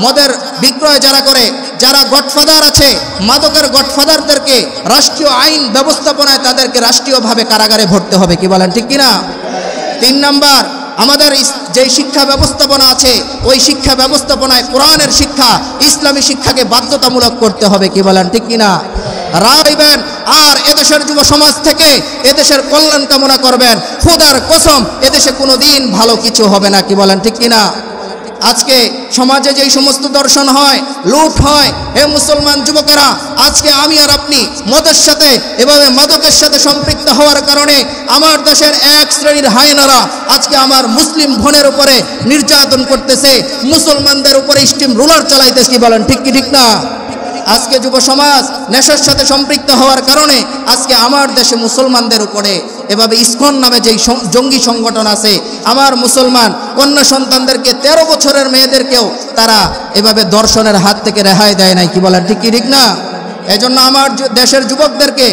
মদের বিক্রয় যারা করে, যারা গডফাদার আছে, মাদকের গডফাদারদেরকে রাষ্ট্রীয় আইন ব্যবস্থাপনায় তাদেরকে রাষ্ট্রীয়ভাবে কারাগারে ভরতে হবে। কি বলেন, ঠিক কিনা? 3 নম্বর, আমাদের যে শিক্ষা ব্যবস্থাপনা আছে, ওই শিক্ষা ব্যবস্থাপনায় কোরআনের শিক্ষা, ইসলামী শিক্ষাকে বাধ্যতামূলক করতে হবে। কি বলেন, ঠিক কিনা? রাইবেন আর এদেশের যুব সমাজ থেকে এদেশের কল্যাণ কামনা করবেন। খোদার কসম, এদেশে কোনোদিন ভালো কিছু হবে না। কি বলেন, ঠিক কিনা? আজকে সমাজে যেই সমস্ত দর্শন হয়, লুট হয়, হে মুসলমান যুবকেরা, আজকে আমি আর আপনি মদের সাথে এভাবে মাদকের সাথে সম্পৃক্ত হওয়ার কারণে আমার দেশের এক শ্রেণীর হায়নারা আজকে আমার মুসলিম বোনের উপরে নির্যাতন করতেছে, মুসলমানদের উপরে স্টিম রোলার চালাইতেছে। কি বলেন, ঠিক কি ঠিক না? আজকে যুব সমাজ নেশার সাথে সম্পৃক্ত হওয়ার কারণে আজকে আমার দেশে মুসলমানদের উপরে এভাবে ইসকন নামে যেই জঙ্গি সংগঠন আছে, আমার মুসলমান কন্যা সন্তানদেরকে 13 বছরের মেয়েদেরকেও তারা এভাবে দর্শনের হাত থেকে রেহাই দেয় নাই। কি বলেন, ঠিক কি ঠিক না? এজন্য আমার দেশের যুবকদেরকে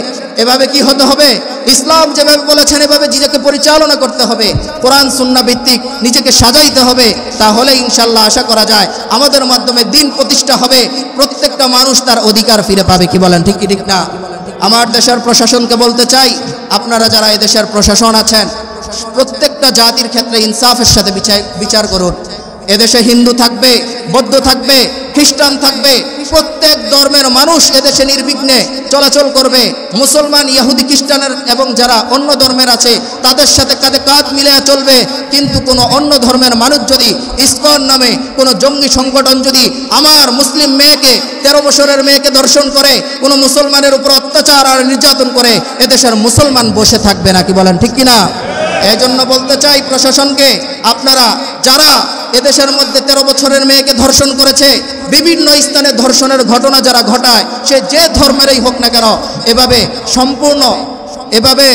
এভাবে কি হতে হবে, ইসলাম যেভাবে বলেছেন এভাবে নিজেকে পরিচালনা করতে হবে, কোরআন সুন্নাহ ভিত্তিক নিজেকে সাজাইতে হবে। তাহলে ইনশাআল্লাহ আশা করা যায় আমাদের মাধ্যমে দিন প্রতিষ্ঠা হবে, প্রত্যেকটা মানুষ তার অধিকার ফিরে পাবে। কি বলেন, ঠিক কি ঠিক না? আমার দেশের প্রশাসনকে বলতে চাই, আপনারা যারা এদেশের প্রশাসন আছেন, প্রত্যেকটা জাতির ক্ষেত্রে ইনসাফের সাথে বিচার করুন। এদেশে হিন্দু থাকবে, বৌদ্ধ থাকবে, খ্রিস্টান থাকবে, প্রত্যেক ধর্মের মানুষ এদেশে নির্বিঘ্নে চলাচল করবে। মুসলমান, ইহুদি, খ্রিস্টানের এবং যারা অন্য ধর্মের আছে তাদের সাথে কাঁধে কাঁধ মিলিয়ে চলবে। কিন্তু কোনো অন্য ধর্মের মানুষ যদি ইসকন নামে কোনো জঙ্গি সংগঠন যদি আমার মুসলিম মেয়েকে, 13 বছরের মেয়েকে ধর্ষণ করে, কোনো মুসলমানের উপর অত্যাচার আর নির্যাতন করে, এদেশের মুসলমান বসে থাকবে না। কি বলেন, ঠিক কিনা? এই জন্য বলতে চাই প্রশাসনকে, আপনারা যারা এদেশের মধ্যে 13 বছরের মেয়েকে ধর্ষণ করেছে, বিভিন্ন স্থানে ধর্ষণের ঘটনা যারা ঘটায়, সে যে ধর্মেরই হোক না কেন, এভাবে সম্পূর্ণ এভাবে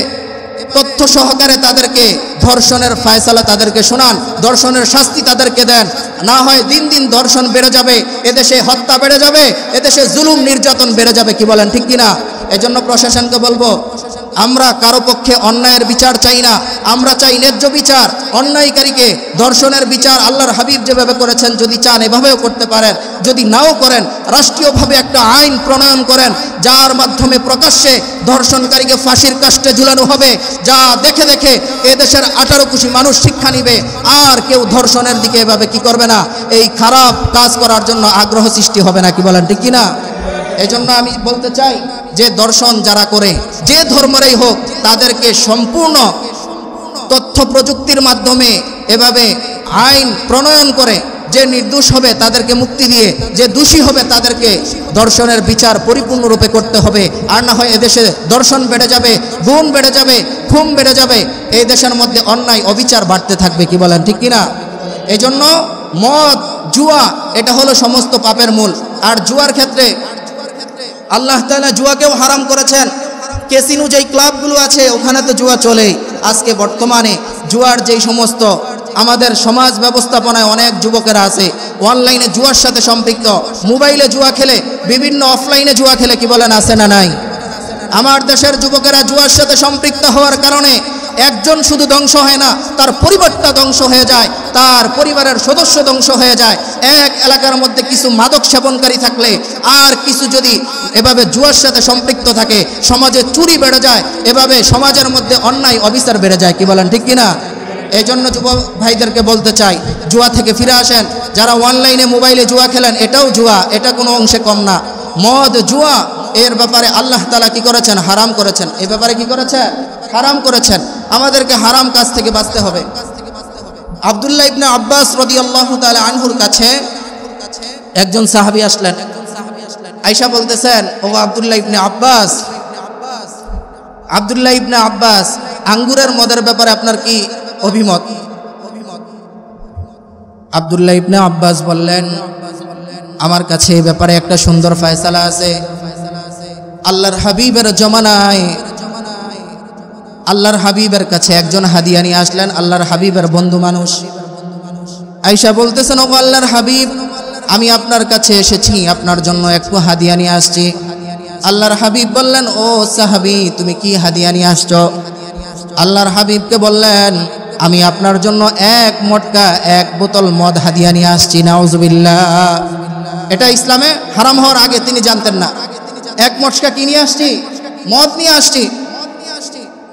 তথ্য সহকারে তাদেরকে ধর্ষণের ফায়সালা তাদেরকে শোনান, ধর্ষণের শাস্তি তাদেরকে দেন। না হয় দিন দিন ধর্ষণ বেড়ে যাবে, এদেশে হত্যা বেড়ে যাবে, এদেশে জুলুম নির্যাতন বেড়ে যাবে। কি বলেন, ঠিক কিনা? এজন্য প্রশাসনকে বলবো, আমরা কারো পক্ষে অন্যায়ের বিচার চাই না, আমরা চাই ন্যায্য বিচার। অন্যায়কারীকে ধর্ষণের বিচার আল্লাহর হাবিব যেভাবে করেছেন, যদি চান এভাবেও করতে পারেন। যদি নাও করেন, রাষ্ট্রীয়ভাবে একটা আইন প্রণয়ন করেন, যার মাধ্যমে প্রকাশ্যে ধর্ষণকারীকে ফাঁসির কাস্টে ঝুলানো হবে, যা দেখে দেখে এদেশের 18 কোটি মানুষ শিক্ষা নিবে, আর কেউ ধর্ষণের দিকে এভাবে কি করবে না, এই খারাপ কাজ করার জন্য আগ্রহ সৃষ্টি হবে না। কি বলেন, ঠিক কিনা? এই জন্য আমি বলতে চাই যে দর্শন যারা করে, যে ধর্মেরই হোক, তাদেরকে সম্পূর্ণ তথ্য প্রযুক্তির মাধ্যমে এভাবে আইন প্রণয়ন করে, যে নির্দোষ হবে তাদেরকে মুক্তি দিয়ে, যে দোষী হবে তাদেরকে দর্শনের বিচার পরিপূর্ণরূপে করতে হবে। আর না হয় এদেশে দর্শন বেড়ে যাবে, গুণ বেড়ে যাবে, খুন বেড়ে যাবে, এই দেশের মধ্যে অন্যায় অবিচার বাড়তে থাকবে। কি বলেন, ঠিক কিনা? এই জন্য মদ, জুয়া এটা হলো সমস্ত পাপের মূল। আর জুয়ার ক্ষেত্রে আল্লাহ তাআলা জুয়াকেও হারাম করেছেন। ক্যাসিনো যেই ক্লাবগুলো আছে ওখানে তো জুয়া চলেই। আজকে বর্তমানে জুয়ার যেই সমস্ত আমাদের সমাজ ব্যবস্থাপনায় অনেক যুবকেরা আছে অনলাইনে জুয়ার সাথে সম্পৃক্ত, মোবাইলে জুয়া খেলে, বিভিন্ন অফলাইনে জুয়া খেলে। কি বলেন, আছে না নাই? আমার দেশের যুবকেরা জুয়ার সাথে সম্পৃক্ত হওয়ার কারণে একজন শুধু ধ্বংস হয় না, তার পরিবারটা ধ্বংস হয়ে যায়, তার পরিবারের সদস্য ধ্বংস হয়ে যায়। এক এলাকার মধ্যে কিছু মাদক সেবনকারী থাকলে আর কিছু যদি এভাবে জুয়ার সাথে সম্পৃক্ত থাকে, সমাজে চুরি বেড়ে যায়, এভাবে সমাজের মধ্যে অন্যায় অবিচার বেড়ে যায়। কি বলেন, ঠিক কিনা? এই জন্য যুব ভাইদেরকে বলতে চাই, জুয়া থেকে ফিরে আসেন। যারা অনলাইনে মোবাইলে জুয়া খেলেন, এটাও জুয়া, এটা কোনো অংশে কম না। মদ, জুয়া এর ব্যাপারে আল্লাহ তাআলা কি করেছেন? হারাম করেছেন। এই ব্যাপারে কি করেছেন? হারাম করেছেন। আমাদেরকে হারাম কাজ থেকে বাঁচতে হবে। আব্দুল্লাহ ইবনে আব্বাস রাদিয়াল্লাহু তাআলা আনহুর কাছে একজন সাহাবী আসলেন। আয়েশা বলতেছেন, ও আব্দুল্লাহ ইবনে আব্বাস, আব্দুল্লাহ ইবনে আব্বাস, আঙ্গুরের মদের ব্যাপারে আপনার কি অভিমত? আব্দুল্লাহ ইবনে আব্বাস বললেন, আমার কাছে এই ব্যাপারে একটা সুন্দর ফয়সালা আছে। আল্লাহর হাবিবের জমানায় আল্লাহর হাবিবের কাছে একজন হাদিয়া নিয়ে আসলেন। আল্লাহর হাবিবের বন্ধু মানুষ। আয়েশা বলতেছেন, ও আল্লাহর হাবিব, আমি আপনার কাছে এসেছি, আপনার জন্য একটু হাদিয়া নিয়ে আসছি। আল্লাহর হাবিব বললেন, ও সাহাবী, তুমি কি হাদিয়া নিয়ে আসছো? আল্লাহর হাবিবকে বললেন, আমি আপনার জন্য এক মটকা, এক বোতল মদ হাদিয়া নিয়ে আসছি। নাউজুবিল্লাহ। এটা ইসলামে হারাম হওয়ার আগে তিনি জানতেন না। এক মটকা কি নিয়ে আসছি? মদ নিয়ে আসছি।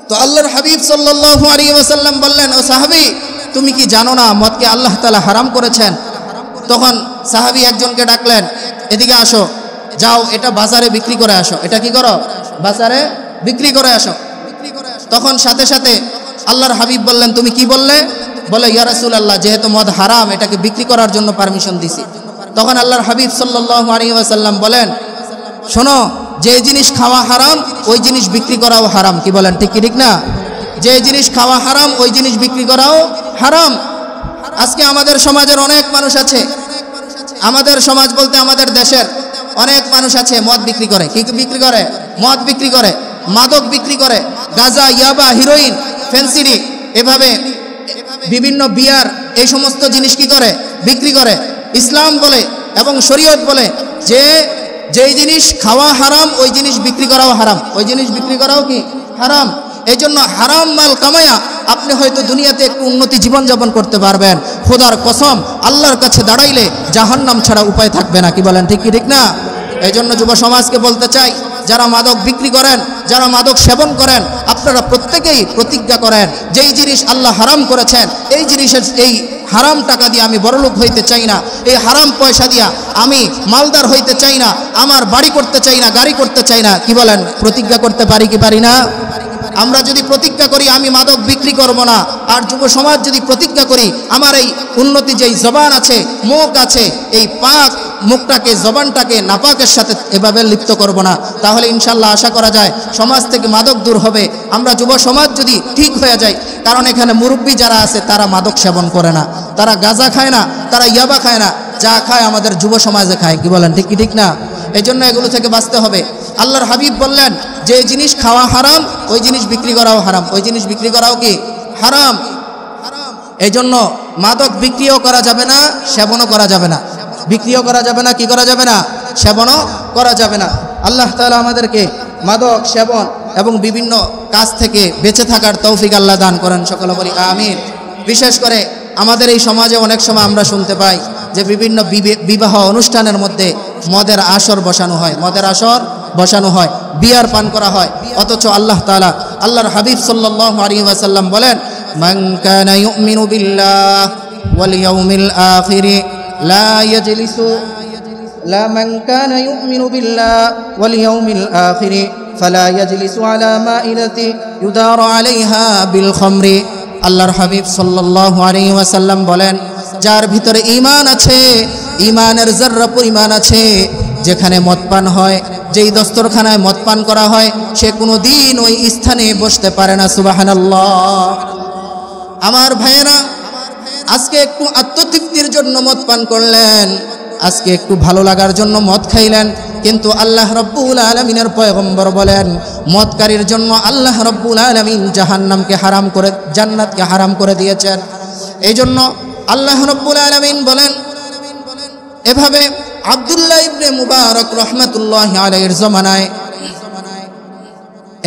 তো আল্লাহর হাবিব সাল্লাল্লাহু আলাইহি ওয়াসাল্লাম বললেন, ও সাহাবী, তুমি কি জানো না মদকে আল্লাহ তাআলা হারাম করেছেন? তখন সাহাবী একজনকে ডাকলেন, এদিকে আসো, যাও এটা বাজারে বিক্রি করে আসো। এটা কি করো? বাজারে বিক্রি করে আসো। তখন সাথে সাথে আল্লাহর হাবিব বললেন, তুমি কি বললে? বলে, ইয়া রাসূলুল্লাহ, যেহেতু মদ হারাম, এটাকে বিক্রি করার জন্য পারমিশন দিছি। তখন আল্লাহর হাবিব সাল্লাল্লাহু আলাইহি ওয়াসাল্লাম বলেন, শোনো, যে জিনিস খাওয়া হারাম ওই জিনিস বিক্রি করাও হারাম। কি বলেন, ঠিক কি ঠিক না? যে জিনিস খাওয়া হারাম ওই জিনিস বিক্রি করাও হারাম। আজকে আমাদের সমাজের অনেক মানুষ আছে, আমাদের সমাজ বলতে আমাদের দেশের অনেক মানুষ আছে মদ বিক্রি করে। কি বিক্রি করে? মদ বিক্রি করে, মাদক বিক্রি করে, গাঁজা, ইয়াবা, হিরোইন, ফেন্সিডি, এভাবে বিভিন্ন বিয়ার, এই সমস্ত জিনিস কি করে? বিক্রি করে। ইসলাম বলে এবং শরীয়ত বলে যে যেই জিনিস খাওয়া হারাম ওই জিনিস বিক্রি করাও হারাম, ওই জিনিস বিক্রি করাও কি হারাম। এই জন্য হারাম মাল কামায়া আপনি হয়তো দুনিয়াতে একটু উন্নতি জীবনযাপন করতে পারবেন, খোদার কসম আল্লাহর কাছে দাঁড়াইলে জাহান্নাম ছাড়া উপায় থাকবে না। কি বলেন, ঠিক কি ঠিক না? এই জন্য যুব সমাজকে বলতে চাই, যারা মাদক বিক্রি করেন, যারা মাদক সেবন করেন, আপনারা প্রত্যেকেই প্রতিজ্ঞা করেন যেই জিনিস আল্লাহ হারাম করেছেন এই জিনিসের এই হারাম টাকা দিয়ে আমি বড়লোক হইতে চাই না, এই হারাম পয়সা দিয়া আমি মালদার হইতে চাই না, আমার বাড়ি করতে চাই না, গাড়ি করতে চাই না। কি বলেন, প্রতিজ্ঞা করতে পারি কি পারি না? আমরা যদি প্রতিজ্ঞা করি আমি মাদক বিক্রি করব না, আর যুব সমাজ যদি প্রতিজ্ঞা করি আমার এই উন্নতি যেই জবান আছে, মুখ আছে, এই পাক মুখটাকে জবানটাকে নাপাকের সাথে এভাবে লিপ্ত করব না, তাহলে ইনশাল্লাহ আশা করা যায় সমাজ থেকে মাদক দূর হবে। আমরা যুব সমাজ যদি ঠিক হয়ে যায়, কারণ এখানে মুরব্বী যারা আছে তারা মাদক সেবন করে না, তারা গাঁজা খায় না, তারা ইয়াবা খায় না, যা খায় আমাদের যুব সমাজে খায়। কি বলেন, ঠিক কি ঠিক না? এই জন্য এগুলো থেকে বাঁচতে হবে। আল্লাহর হাবিব বললেন যে জিনিস খাওয়া হারাম ওই জিনিস বিক্রি করাও হারাম, ওই জিনিস বিক্রি করাও কি হারাম। এই জন্য মাদক বিক্রিও করা যাবে না, সেবনও করা যাবে না। বিক্রিও করা যাবে না, কি করা যাবে না? সেবনও করা যাবে না। আল্লাহ তাআলা আমাদেরকে মাদক সেবন এবং বিভিন্ন কাজ থেকে বেঁচে থাকার তৌফিক আল্লাহ দান করেন, সকলে বলি আমিন। বিশেষ করে আমাদের এই সমাজে অনেক সময় আমরা শুনতে পাই যে বিভিন্ন বিবাহ অনুষ্ঠানের মধ্যে মদের আসর বসানো হয়, মদের আসর বসানো হয়, বিয়ার পান করা হয়, অথচ আল্লাহ তাআলা আল্লাহর হাবিব সাল্লাল্লাহু আলাইহি ওয়াসাল্লাম বলেন মান কানা ইউমিনু বিল্লাহ ওয়াল ইয়াউমিল আখির লা ইয়াজলিসু লা মান কানা ইউমিনু বিল্লাহ ওয়াল ইয়াউমিল আখির ফালা ইয়াজলিসু আলা মাইদাতি ইউদারু আলাইহা বিল খামরি। আল্লাহর হাবিব সাল্লাল্লাহু আলাইহি ওয়াসাল্লাম বলেন যার ভিতরে ঈমান আছে, ঈমানের যাররা পরিমাণ আছে, যেখানে মদ পান হয়, যেই দস্তরখানায় মদ পান করা হয়, সে কোনো দিন ওই স্থানে বসতে পারে না। সুবহানাল্লাহ। আমার ভাইয়েরা, আজকে একটু আত্মতৃপ্তির জন্য মদ পান করলেন, আজকে একটু ভালো লাগার জন্য মদ খাইলেন, কিন্তু আল্লাহ রাব্বুল আলামিনের পয়গম্বর বলেন মদকারীর জন্য আল্লাহ রাব্বুল আলামিন জাহান্নামকে হারাম করে, জান্নাতকে হারাম করে দিয়েছেন। এই জন্য আল্লাহ রাব্বুল আলামিন বলেন এভাবে আব্দুল্লাহ ইবনে মুবারক রাহমাতুল্লাহি আলাইহির জামানায়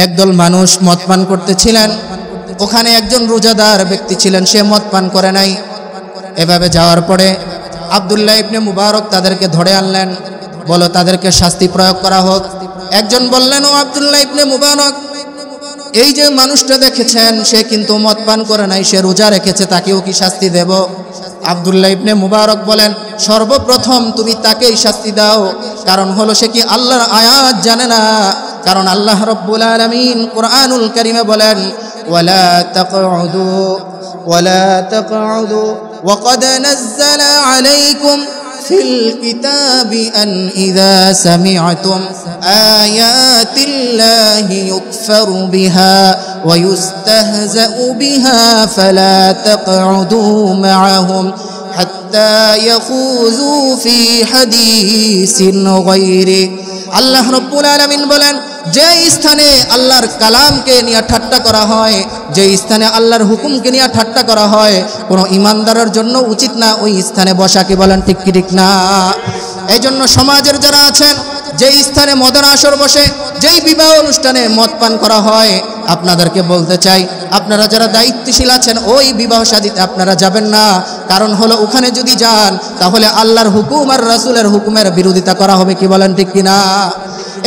একদল মানুষ মদ পান করতেছিলেন, ওখানে একজন রোজাদার ব্যক্তি ছিলেন, সে মদ পান করে নাই। এভাবে যাওয়ার পরে আব্দুল্লাহ ইবনে মুবারক তাদেরকে ধরে আনলেন, বলো তাদেরকে শাস্তি প্রয়োগ করা হোক। একজন বললেন ও আব্দুল্লাহ ইবনে মুবারক, এই যে মানুষটা দেখেছেন সে কিন্তু মদ পান করে নাই, সে রোজা রেখেছে, তাকেও কি শাস্তি দেব? আব্দুল্লাহ ইবনে মুবারক বলেন সর্বপ্রথম তুমি তাকেই শাস্তি দাও, কারণ হলো সে কি আল্লাহর আয়াত জানে না। কারণ আল্লাহ রাব্বুল আলামিন কুরআনুল কারীমে বলেন ওয়ালা তাকউদু ওয়াকাদ নাযালা আলাইকুম ফিল কিতাবি আন ইযা সামি'তুম আয়াতিল্লাহি ইউকফারু বিহা ওয়া ইউস্তাহজাউ বিহা ফালা তাকউদু মা'আহুম হাত্তা ইয়াখুযু ফি হাদীসিন গায়রি। আল্লাহ রাব্বুল আলামিন বলেন যে স্থানে আল্লাহর কালামকে নিয়ে ঠাট্টা করা হয়, যে স্থানে আল্লাহর হুকুমকে নিয়ে ঠাট্টা করা হয়, কোনো ইমানদারের জন্য উচিত না ওই স্থানে বসা। কি বলেন, ঠিক কি ঠিক না? এই জন্য সমাজের যারা আছেন, যেই স্থানে মদের আসর বসে, যেই বিবাহ অনুষ্ঠানে মদ পান করা হয়, আপনাদেরকে বলতে চাই আপনারা যারা দায়িত্বশীল আছেন ওই বিবাহ শাদীতে আপনারা যাবেন না। কারণ হলো ওখানে যদি যান তাহলে আল্লাহর হুকুম আর রাসূলের হুকুমের বিরোধিতা করা হবে। কি বলেন, ঠিক কি না?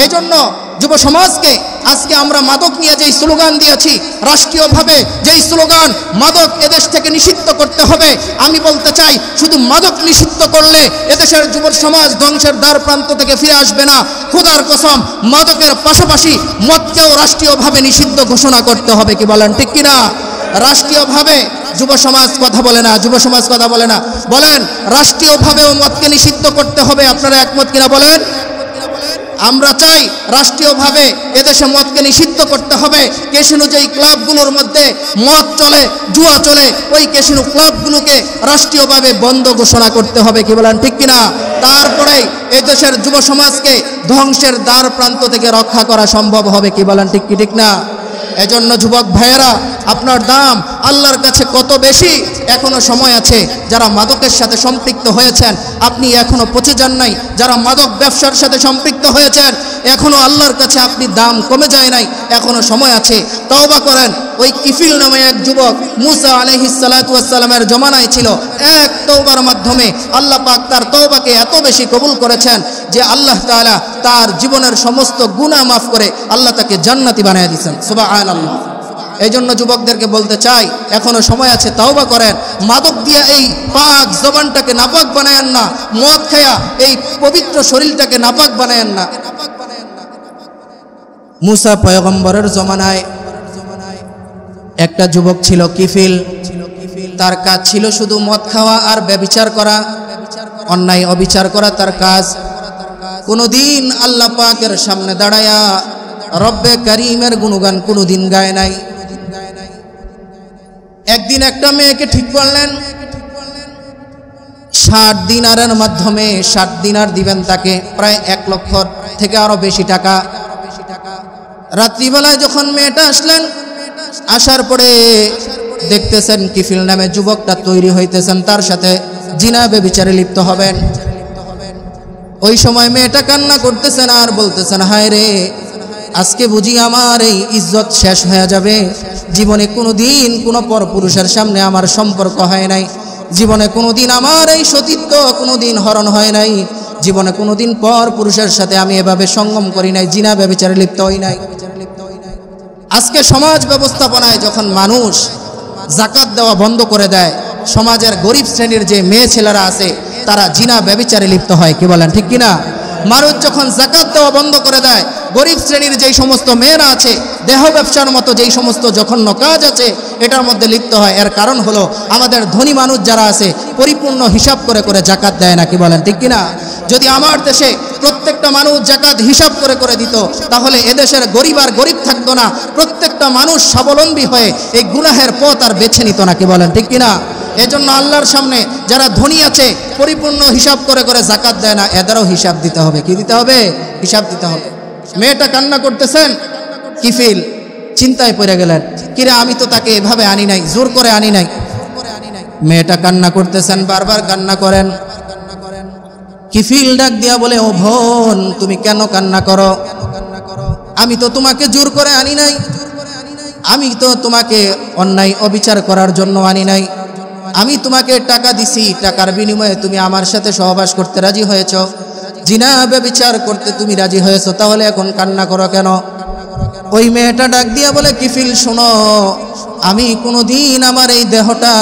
এই জন্য যুব সমাজকে আজকে আমরা মাদক নিয়ে যেই স্লোগান দিয়েছি, রাষ্ট্রীয়ভাবে যেই স্লোগান মাদক এদেশ থেকে নিষিদ্ধ করতে হবে, আমি বলতে চাই শুধু মাদক নিষিদ্ধ করলে এদেশের যুব সমাজ ধ্বংসের দ্বার প্রান্ত থেকে ফিরে আসবে না। খোদার কসম মাদকের পাশাপাশি মদকেও রাষ্ট্রীয়ভাবে নিষিদ্ধ ঘোষণা করতে হবে। কি বলেন, ঠিক কিনা? রাষ্ট্রীয়ভাবে যুব সমাজ কথা বলে না, যুব সমাজ কথা বলে না, বলেন রাষ্ট্রীয়ভাবেও মদকে নিষিদ্ধ করতে হবে। আপনারা একমত কিনা বলেন? আমরা চাই রাষ্ট্রীয়ভাবে এদেশে মদকে নিষিদ্ধ করতে হবে। ক্যাসিনো যেই ক্লাবগুলোর মধ্যে মদ চলে, জুয়া চলে, ওই ক্যাসিনো ক্লাবগুলোকে রাষ্ট্রীয়ভাবে বন্ধ ঘোষণা করতে হবে। কি বলেন, ঠিক কিনা? তারপরেই এদেশের যুব সমাজকে ধ্বংসের দ্বার প্রান্ত থেকে রক্ষা করা সম্ভব হবে। কি বলেন, ঠিক কি ঠিক না? এজন্য যুবক ভাইয়েরা, আপনার দাম আল্লাহর কাছে কত বেশি। এখনো সময় আছে। যারা মাদকের সাথে সম্পৃক্ত হয়েছেন, আপনি এখনো পচে যান নাই। যারা মাদক ব্যবসার সাথে সম্পৃক্ত হয়েছেন, এখনো আল্লাহর কাছে আপনি দাম কমে যায় নাই, এখনো সময় আছে, তওবা করেন। ওই কিফিল নামে এক যুবক মুসা আলাইহিস সালাতু ওয়াস সালামের জমানায় ছিল। এক তওবার মাধ্যমে আল্লাহ পাক তার তওবাকে এত বেশি কবুল করেছেন যে আল্লাহ তাআলা তার জীবনের সমস্ত গুনাহ মাফ করে আল্লাহ তাকে জান্নাতি বানিয়ে দিয়েছেন। সুবহানাল্লাহ। এই জন্য যুবকদেরকে বলতে চাই, এখনো সময় আছে, তওবা করেন। মাদক দিয়া এই পাক জবানটাকে নাপাক বানায়েন না, মদ খায়া এই পবিত্র শরীরটাকে নাপাক বানায়েন না। মুসা পয়গম্বরের জমানায় একটা যুবক ছিল কিফিল। তার কাজ ছিল শুধু মদ খাওয়া আর ব্যভিচার করা, অন্যায় অবিচার করা তার কাজ। কোনোদিন আল্লাহ পাকের সামনে দাঁড়ায়া রব্বে কারীমের গুণগান কোনোদিন গায় নাই। একদিন একটা মেয়েকে ঠিক করলেন, 60 দিনারের মাধ্যমে 60 দিনার দিবেন তাকে, প্রায় 1 লক্ষ থেকে আরো বেশি টাকা। রাত্রিবেলায় যখন মেয়েটা আসলেন, আসার পরে দেখতেছেন কিফিল নামে যুবকটা তৈরি হইতেছেন, তার সাথে জিনা ব্যভিচারে লিপ্ত হবেন। ওই সময় মেয়েটা কান্না করতেছেন আর বলতেছেন, হায় রে, আজকে বুঝি আমার এই ইজ্জত শেষ হয়ে যাবে। জীবনে কোনোদিন কোনো পরপুরুষের সামনে আমার সম্পর্ক হয় নাই, জীবনে কোনোদিন আমার এই সতীত্ব কোনোদিন হরণ হয় নাই, জীবনে কোনোদিন পর পুরুষের সাথে আমি এভাবে সঙ্গম করি নাই, জিনা ব্যভিচারে লিপ্ত হই নাই। আজকে সমাজ ব্যবস্থাপনায় যখন মানুষ যাকাত দেওয়া বন্ধ করে দেয়, সমাজের গরিব শ্রেণীর যে মেয়ে ছেলেরা আছে তারা জিনা ব্যভিচারে লিপ্ত হয়। কি বলেন, ঠিক কিনা? মানুষ যখন যাকাত দেওয়া বন্ধ করে দেয়, গরিব শ্রেণীর যেই সমস্ত মেয়েরা আছে দেহ ব্যবসার মতো যেই সমস্ত জঘন্য কাজ আছে এটার মধ্যে লিপ্ত হয়। এর কারণ হলো আমাদের ধনী মানুষ যারা আছে পরিপূর্ণ হিসাব করে করে যাকাত দেয় না। কি বলেন, ঠিক কিনা? যদি আমার দেশে প্রত্যেকটা মানুষ যাকাত হিসাব করে করে দিত, তাহলে এদেশের গরিব আর গরিব থাকতো না, প্রত্যেকটা মানুষ স্বাবলম্বী হয়ে এই গুনাহের পথ আর বেছে নিত না। কি বলেন, ঠিক কিনা? এজন্য আল্লাহর সামনে যারা ধনী আছে পরিপূর্ণ হিসাব করে করে যাকাত দেয় না, এদেরও হিসাব দিতে হবে। কি দিতে হবে? হিসাব দিতে হবে। মেয়েটা কান্না করতেছেন, কিফিল চিন্তায় পড়ে গেলেন, কিরে আমি তো তাকে এভাবে আনি নাই, জোর করে আনি নাই। মেয়েটা কান্না করতেছেন, বারবার কান্না করেন। কিফিল ডাক দিয়া বলে, ও বোন, তুমি কেন কান্না করো? আমি তো তোমাকে জোর করে আনি নাই, আমি তো তোমাকে অন্যায় অবিচার করার জন্য আনি নাই। আমি তোমাকে টাকা দিছি, টাকার বিনিময়ে তুমি আমার সাথে সহবাস করতে রাজি হয়েছ, জিনা ব্যভিচার করতে তুমি রাজি হয়েছ, তাহলে এখন কান্না করো কেন? ওই মেয়েটা ডাক দিয়া বলে, কিফিল শোনো, আমি কোনোদিন আমার এই দেহটা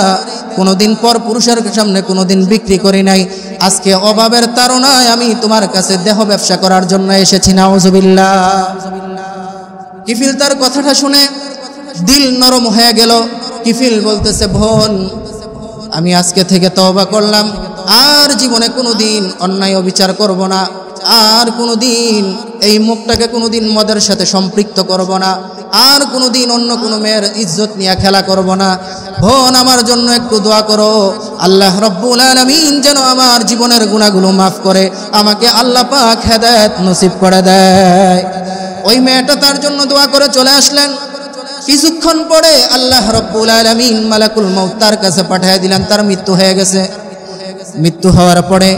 কোনোদিন পর পুরুষের সামনে কোনোদিন বিক্রি করি নাই। আজকে অভাবের তাড়নায় আমি তোমার কাছে দেহ ব্যবসা করার জন্য এসেছি। নাউজুবিল্লাহ। কিফিল তার কথাটা শুনে দিল নরম হয়ে গেল। কিফিল বলতেছে, বোন, আমি আজকে থেকে তওবা করলাম, আর জীবনে কোনোদিন অন্যায় অবিচার করব না, আর কোনোদিন এই মুখটাকে কোনোদিন মদের সাথে সম্পৃক্ত করব না, আর কোনোদিন অন্য কোনো মেয়ের ইজ্জত নিয়ে খেলা করব না। বোন, আমার জন্য একটু দোয়া করো, আল্লাহ রব্বুল আলামিন যেন আমার জীবনের গুনাহগুলো মাফ করে আমাকে আল্লাহ পাক হেদায়েত নসিব করে দেয়। ওই মেয়েটা তার জন্য দোয়া করে চলে আসলেন। কিছুক্ষণ পরে আল্লাহ রব্বুল আলামিন মালাকুল মউত তার কাছে পাঠিয়ে দিলেন। তার মৃত্যু হয়ে গেছে। মৃত্যু হওয়ার পরে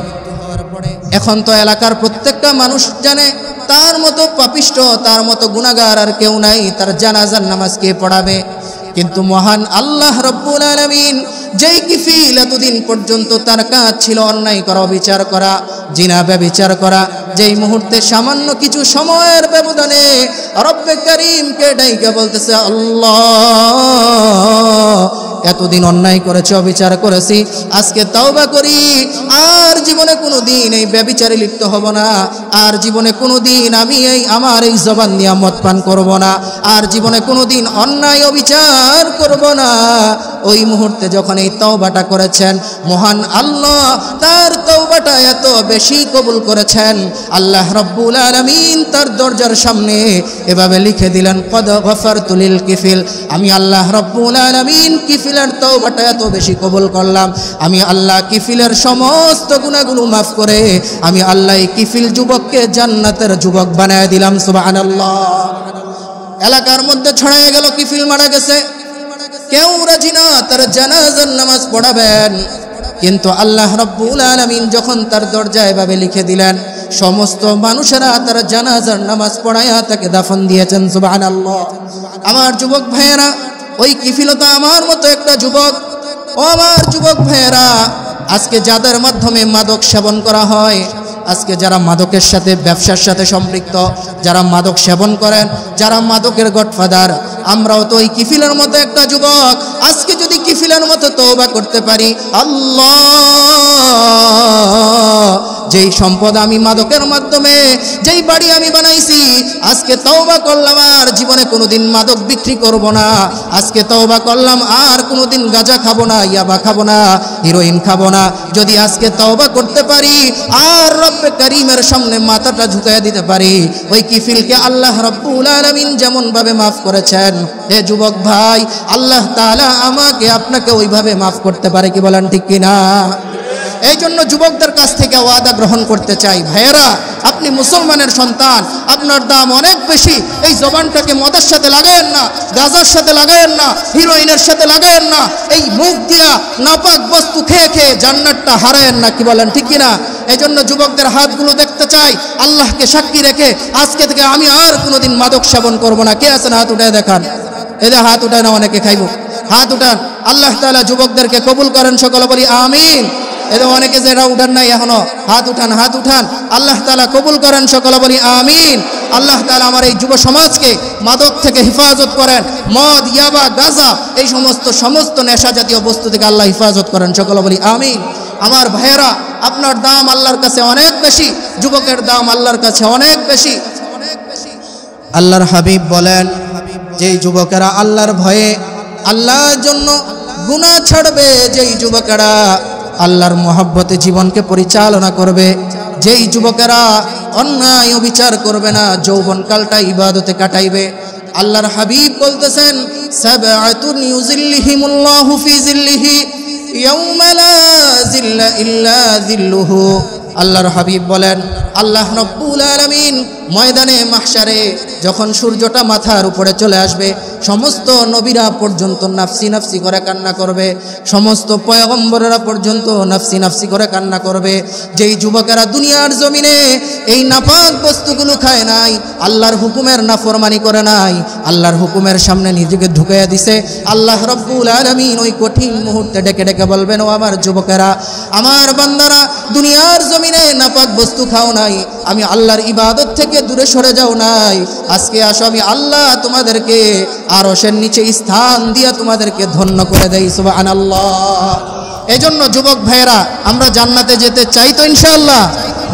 এখন তো এলাকার প্রত্যেকটা মানুষ জানে তার মতো পাপিষ্ঠ, তার মতো গুনাহগার আর কেউ নাই, তার জানাজার নামাজ কে পড়াবে? কিন্তু মহান আল্লাহ রব্বুল আলামিন যেই কিফিল এতদিন পর্যন্ত তার কাজ ছিল অন্যায় করা, বিচার করা, জিনা ব্যভিচার করা, যেই মুহূর্তে সামান্য কিছু সময়ের ব্যবধানে রব্বে কারীমকে ডাইকা বলতেছে, আল্লাহ এতদিন অন্যায় করেছি, অবিচার করেছি, আজকে তওবা করি, আর জীবনে কোনোদিন এই ব্যভিচারে লিপ্ত হব না, আর জীবনে কোনোদিন আমি আমার এই জবান নিয়ে মদ পান করব না, আর জীবনে কোনোদিন অন্যায় অবিচার করব না। ওই মুহূর্তে যখন এই তওবাটা করেছেন, মহান আল্লাহ তার তওবাটা এত বেশি কবুল করেছেন, আল্লাহ রব্বুল আলামিন তার দরজার সামনে এভাবে লিখে দিলেন, কদ গফারতু লিল কিফিল, আমি আল্লাহ রব্বুল আলামিন কিফিলের তওবাটা এত বেশি কবুল করলাম, আমি আল্লাহ কিফিলের সমস্ত গুনাহগুলো মাফ করে আমি আল্লাহ এই কিফিল যুবককে জান্নাতের যুবক বানায় দিলাম। সুবহানাল্লাহ। এলাকার মধ্যে ছড়ায় গেল কিফিল মারা গেছে, কেউ রাজি না তার জানাজার নামাজ পড়াবেন। কিন্তু আল্লাহ রাব্বুল আলামিন যখন তার দরজায় এভাবে লিখে দিলেন, সমস্ত মানুষেরা তার জানাজার নামাজ পড়ায়া তাকে দাফন দিয়েছেন। সুবহানাল্লাহ। আমার যুবক ভাইয়েরা, ওই কিফিল তো আমার মতো একটা যুবক। ও আমার যুবক ভাইয়েরা, আজকে যাদের মাধ্যমে মাদক সেবন করা হয়, আজকে যারা মাদকের সাথে ব্যবসার সাথে সম্পৃক্ত, যারা মাদক সেবন করেন, যারা মাদকের গডফাদার, আমরাও তো ওই কিফিলের মতো একটা যুবক। আজকে যদি কিফিলের মতো তওবা করতে পারি, আল্লাহ, যেই সম্পদ আমি মাদকের মাধ্যমে, যেই বাড়ি আমি বানাইছি, আজকে তওবা করলাম আর জীবনে কোনোদিন মাদক বিক্রি করব না। আজকে তওবা করলাম আর কোনোদিন গাঁজা খাবো না, ইয়াবা খাবো না, হিরোইন খাবো না। যদি আজকে তওবা করতে পারি আর রব্বে করিমের সামনে মাথাটা ঝুঁকিয়ে দিতে পারি, ওই কিফিলকে আল্লাহ রাব্বুল আলামিন যেমন ভাবে মাফ করেছেন, হে যুবক ভাই, আল্লাহ তাআলা আমাকে আপনাকে ওইভাবে মাফ করতে পারে। কি বলেন ঠিক কিনা? এই জন্য যুবকদের কাছ থেকে ওয়াদা গ্রহণ করতে চাই, ভাইয়েরা, আপনি মুসলমানের সন্তান, আপনার দাম অনেক বেশি। এই জবানটাকে মদের সাথে লাগায়েন না, গাঁজার সাথে লাগায়েন না, হিরোইনের সাথে লাগায়েন না। এই মুখ দিয়া নাপাক বস্তু খেয়ে খেয়ে জান্নাতটা হারায়েন না। কি বলেন ঠিক কিনা? এই জন্য যুবকদের হাতগুলো দেখতে চাই, আল্লাহকে সাক্ষী রেখে আজকে থেকে আমি আর কোনোদিন মাদক সেবন করব না। কে আছেন হাত উঠায় দেখান? এদের হাত উঠায় না, অনেকে খাইব। হাত উঠান। আল্লাহ তাআলা যুবকদেরকে কবুল করেন, সকলে বলি আমিন। এদের অনেকে যারা উঠান নাই এখনো, হাত উঠান, হাত উঠান। আল্লাহ তাআলা কবুল করেন, সকলে বলি আমিন। আল্লাহ তাআলা আমার এই যুব সমাজকে মাদক থেকে হেফাজত করেন, মদ, ইয়াবা, গাঁজা, এই সমস্ত নেশা জাতীয় বস্তু থেকে আল্লাহ হেফাজত করেন, সকলে বলি আমিন। আমার ভাইয়েরা, আপনার দাম আল্লাহর কাছে অনেক বেশি, যুবকের দাম আল্লাহর কাছে অনেক বেশি। আল্লাহর হাবিব বলেন, যেই যুবকেরা আল্লাহর ভয়ে আল্লাহর জন্য গুনাহ ছাড়বে, যেই যুবকেরা আল্লাহর মহব্বতে জীবনকে পরিচালনা করবে, যেই যুবকেরা অন্যায় বিচার করবে না, যৌবনকালটা ইবাদতে কাটাইবে, আল্লাহর হাবিব বলতেছেন, সাবআতুন ইউজিল্লিহিমুল্লাহু ফি জিল্লিহি ইয়াউমা লা জিল্লা ইল্লা জিল্লুহু। আল্লাহর হাবিব বলেন, আল্লাহ রাব্বুল আলামিন ময়দানে মাহশারে যখন সূর্যটা মাথার উপরে চলে আসবে, সমস্ত নবীরা পর্যন্ত নাফসি নাফসি করে কান্না করবে, সমস্ত পয়গম্বরেরা পর্যন্ত নাফসি নাফসি করে কান্না করবে। যেই যুবকেরা দুনিয়ার জমিনে এই নাপাক বস্তুগুলো খায় নাই, আল্লাহর হুকুমের নাফরমানি করে নাই, আল্লাহর হুকুমের সামনে নিজেকে ঢুকাইয়া দিছে, আল্লাহ রাব্বুল আলামিন ওই কঠিন মুহূর্তে ডেকে ডেকে বলবেন, ও আমার যুবকেরা, আমার বান্দারা, দুনিয়ার জমিনে নাপাক বস্তু খাও নাই, আমি আল্লাহর ইবাদত থেকে দূরে সরে যাও নাই, আজকে আসো আমি আল্লাহ তোমাদেরকে আরশের নিচে স্থান দিয়া তোমাদেরকে ধন্য করে দেই। সুবহানাল্লাহ। এই জন্য যুবক ভাইয়েরা, আমরা জান্নাতে যেতে চাই তো ইনশাআল্লাহ?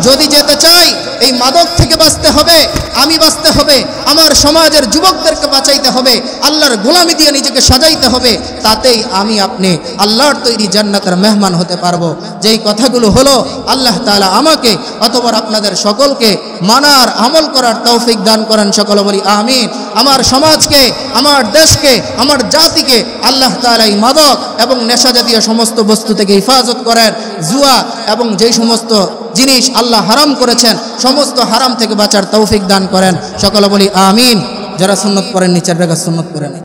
যদি যেতে চাই, এই মাদক থেকে বাঁচতে হবে, আমি বাঁচতে হবে, আমার সমাজের যুবকদেরকে বাঁচাইতে হবে, আল্লাহর গোলামি দিয়ে নিজেকে সাজাইতে হবে, তাতেই আমি আপনি আল্লাহর তৈরি জান্নাতের মেহমান হতে পারবো। যেই কথাগুলো হলো, আল্লাহ তাআলা আমাকে অথবা আপনাদের সকলকে মানার, আমল করার তৌফিক দান করেন, সকলে বলি আমিন। আমার সমাজকে, আমার দেশকে, আমার জাতিকে আল্লাহ তাআলা এই মাদক এবং নেশা জাতীয় সমস্ত বস্তু থেকে হেফাজত করেন। জুয়া এবং যেই সমস্ত জিনিস আল্লাহ হারাম করেছেন, সমস্ত হারাম থেকে বাঁচার তৌফিক দান করেন, সকলে বলি আমিন। যারা সুন্নত পড়েন নিচের রেখা সুন্নত করেন।